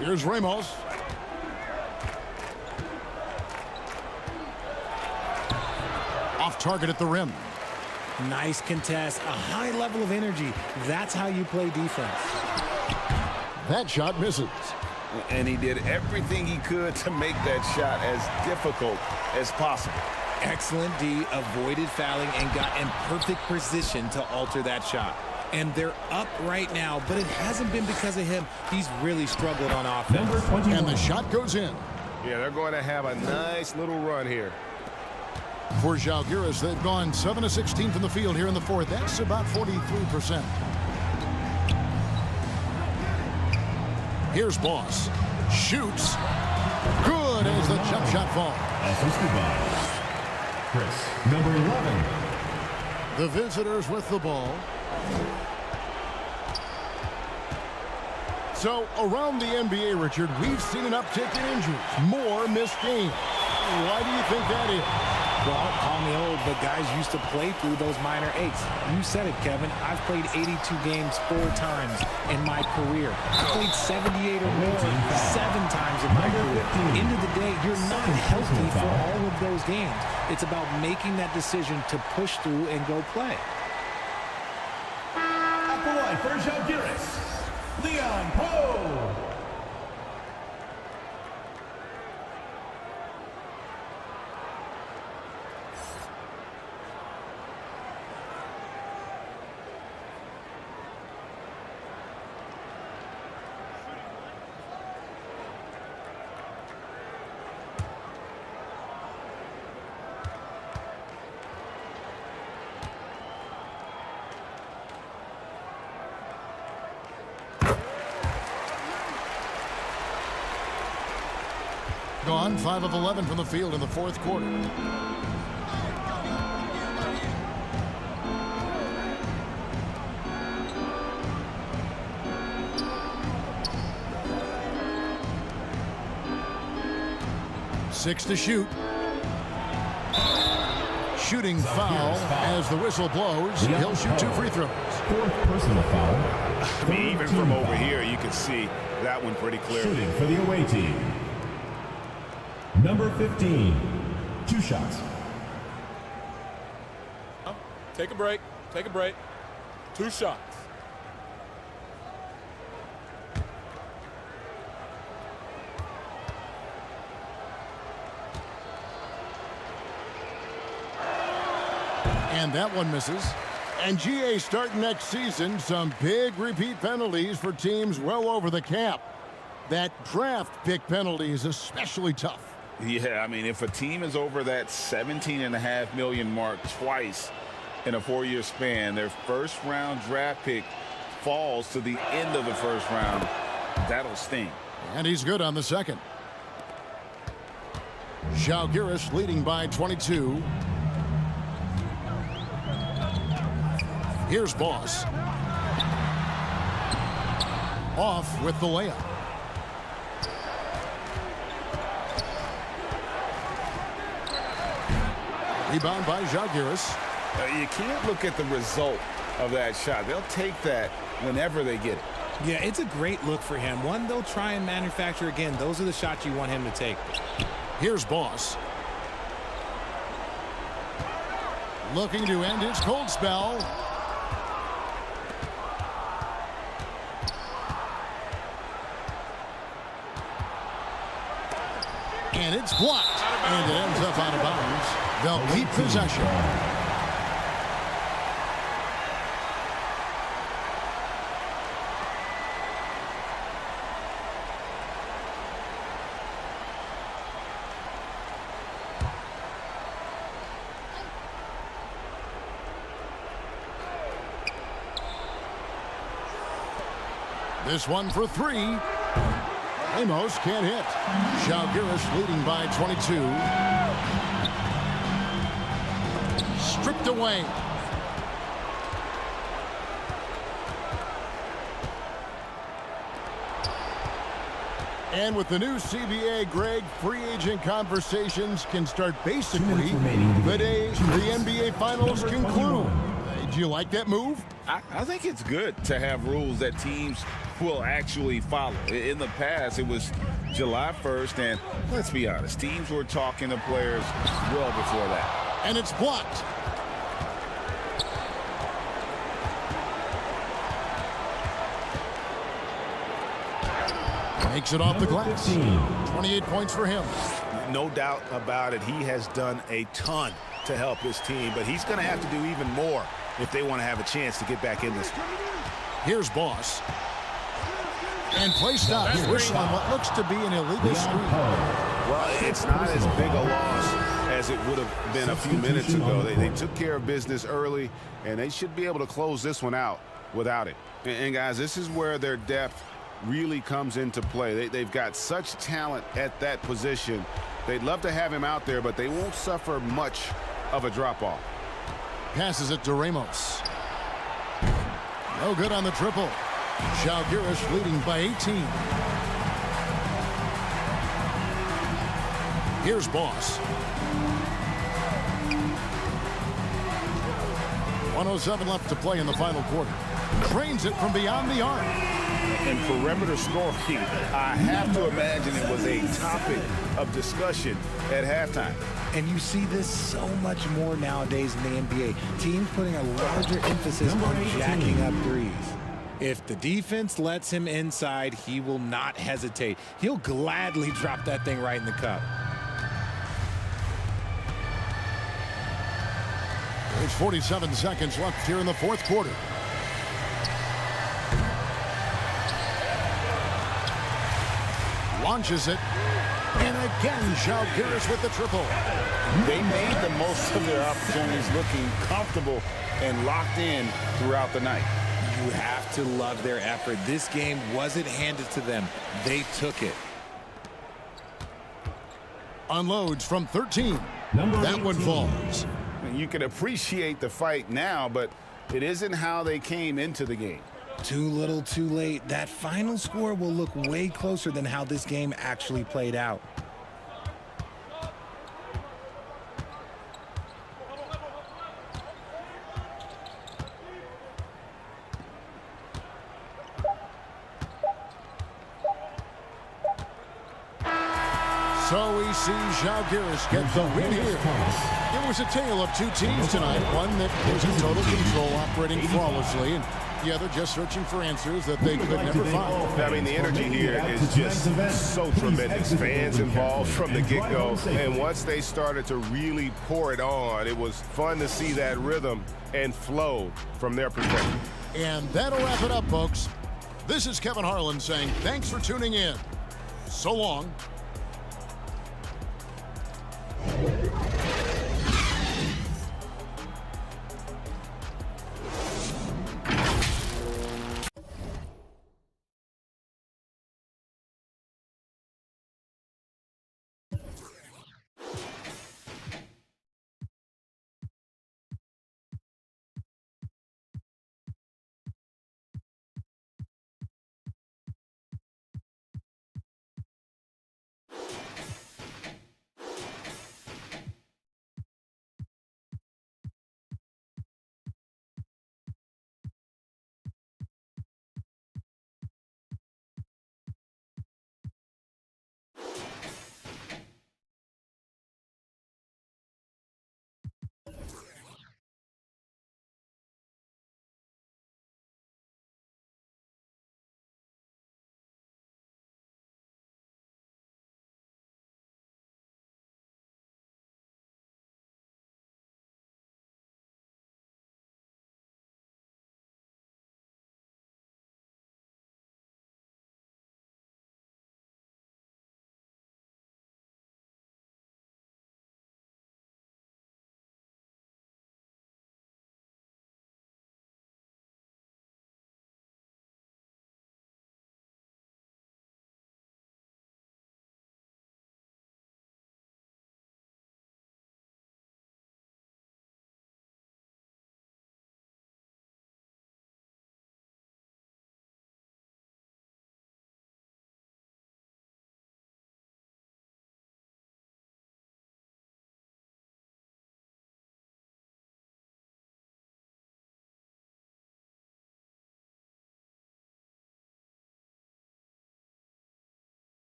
Here's Ramos. Off target at the rim. Nice contest, a high level of energy. That's how you play defense. That shot misses. And he did everything he could to make that shot as difficult as possible. Excellent D, avoided fouling and got in perfect position to alter that shot. And they're up right now, but it hasn't been because of him. He's really struggled on offense. And the shot goes in. Yeah, they're going to have a nice little run here. For Jalgiris, they've gone 7 of 16 from the field here in the fourth. That's about 43%. Here's Boss. Shoots. Good as the jump shot falls. Assisted by Chris, number 11. The visitors with the ball. So, around the NBA, Richard, we've seen an uptick in injuries. More missed games. Why do you think that is? Well, call me old, but guys used to play through those minor aches. You said it, Kevin. I've played 82 games 4 times in my career. I played 78 or more 7 times in my career. End of the day, you're not healthy for all of those games. It's about making that decision to push through and go play. At the line for Jalgiris, Leon Poe. gone, 5 of 11 from the field in the fourth quarter. Six to shoot. Shooting foul as the whistle blows. He'll shoot 2 free throws. Fourth personal foul. I mean, even from over here, you can see that one pretty clearly. Shooting for the away team. Number 15, 2 shots. Take a break. Take a break. 2 shots. And that one misses. And GA starting next season, some big repeat penalties for teams well over the cap. That draft pick penalty is especially tough. Yeah, I mean, if a team is over that $17.5 million mark twice in a 4-year span, their first-round draft pick falls to the end of the first round, that'll sting. And he's good on the second. Zalgiris leading by 22. Here's Boss. Off with the layup. Rebound by Zalgiris. You can't look at the result of that shot. They'll take that whenever they get it. Yeah, it's a great look for him. One they'll try and manufacture again. Those are the shots you want him to take. Here's Boss. Looking to end his cold spell. And it's blocked. And it ends up out of bounds. They'll keep possession. This one for 3. Amos can't hit. Zalgiris leading by 22. Stripped away. And with the new CBA, Greg, free agent conversations can start basically the day the NBA Finals conclude. Do you like that move? I think it's good to have rules that teams will actually follow. In the past, it was July 1st, and let's be honest, teams were talking to players well before that. And it's blocked. Makes it off the glass. 28 points for him. No doubt about it. He has done a ton to help his team, but he's going to have to do even more if they want to have a chance to get back in this. Here's Boss. And play stopped. Whistle on what looks to be an illegal screen. Well, it's not as big a loss as it would have been a few minutes ago. They took care of business early, and they should be able to close this one out without it. And guys, this is where their depth really comes into play. They've got such talent at that position. They'd love to have him out there, but they won't suffer much of a drop-off. Passes it to Ramos. No good on the triple. Zalgiris leading by 18. Here's Boss. 1:07 left to play in the final quarter. Drains it from beyond the arc. And perimeter scoring, I have to imagine it was a topic of discussion at halftime. And you see this so much more nowadays in the NBA. Teams putting a larger emphasis on jacking up threes. If the defense lets him inside, he will not hesitate. He'll gladly drop that thing right in the cup. There's 47 seconds left here in the fourth quarter. Launches it. And again, Zalgiris with the triple. They made the most of their opportunities, looking comfortable and locked in throughout the night. You have to love their effort. This game wasn't handed to them. They took it. Unloads from 13. That one falls. You can appreciate the fight now, but it isn't how they came into the game. Too little, too late. That final score will look way closer than how this game actually played out. So we see Zalgiris get the win here. It was a tale of two teams tonight. One that was in total control, operating flawlessly, and the other just searching for answers that they could never find. I mean, the energy here is just so tremendous. Fans involved from the get-go, and once they started to really pour it on, it was fun to see that rhythm and flow from their perspective. And that'll wrap it up, folks. This is Kevin Harlan saying thanks for tuning in. So long.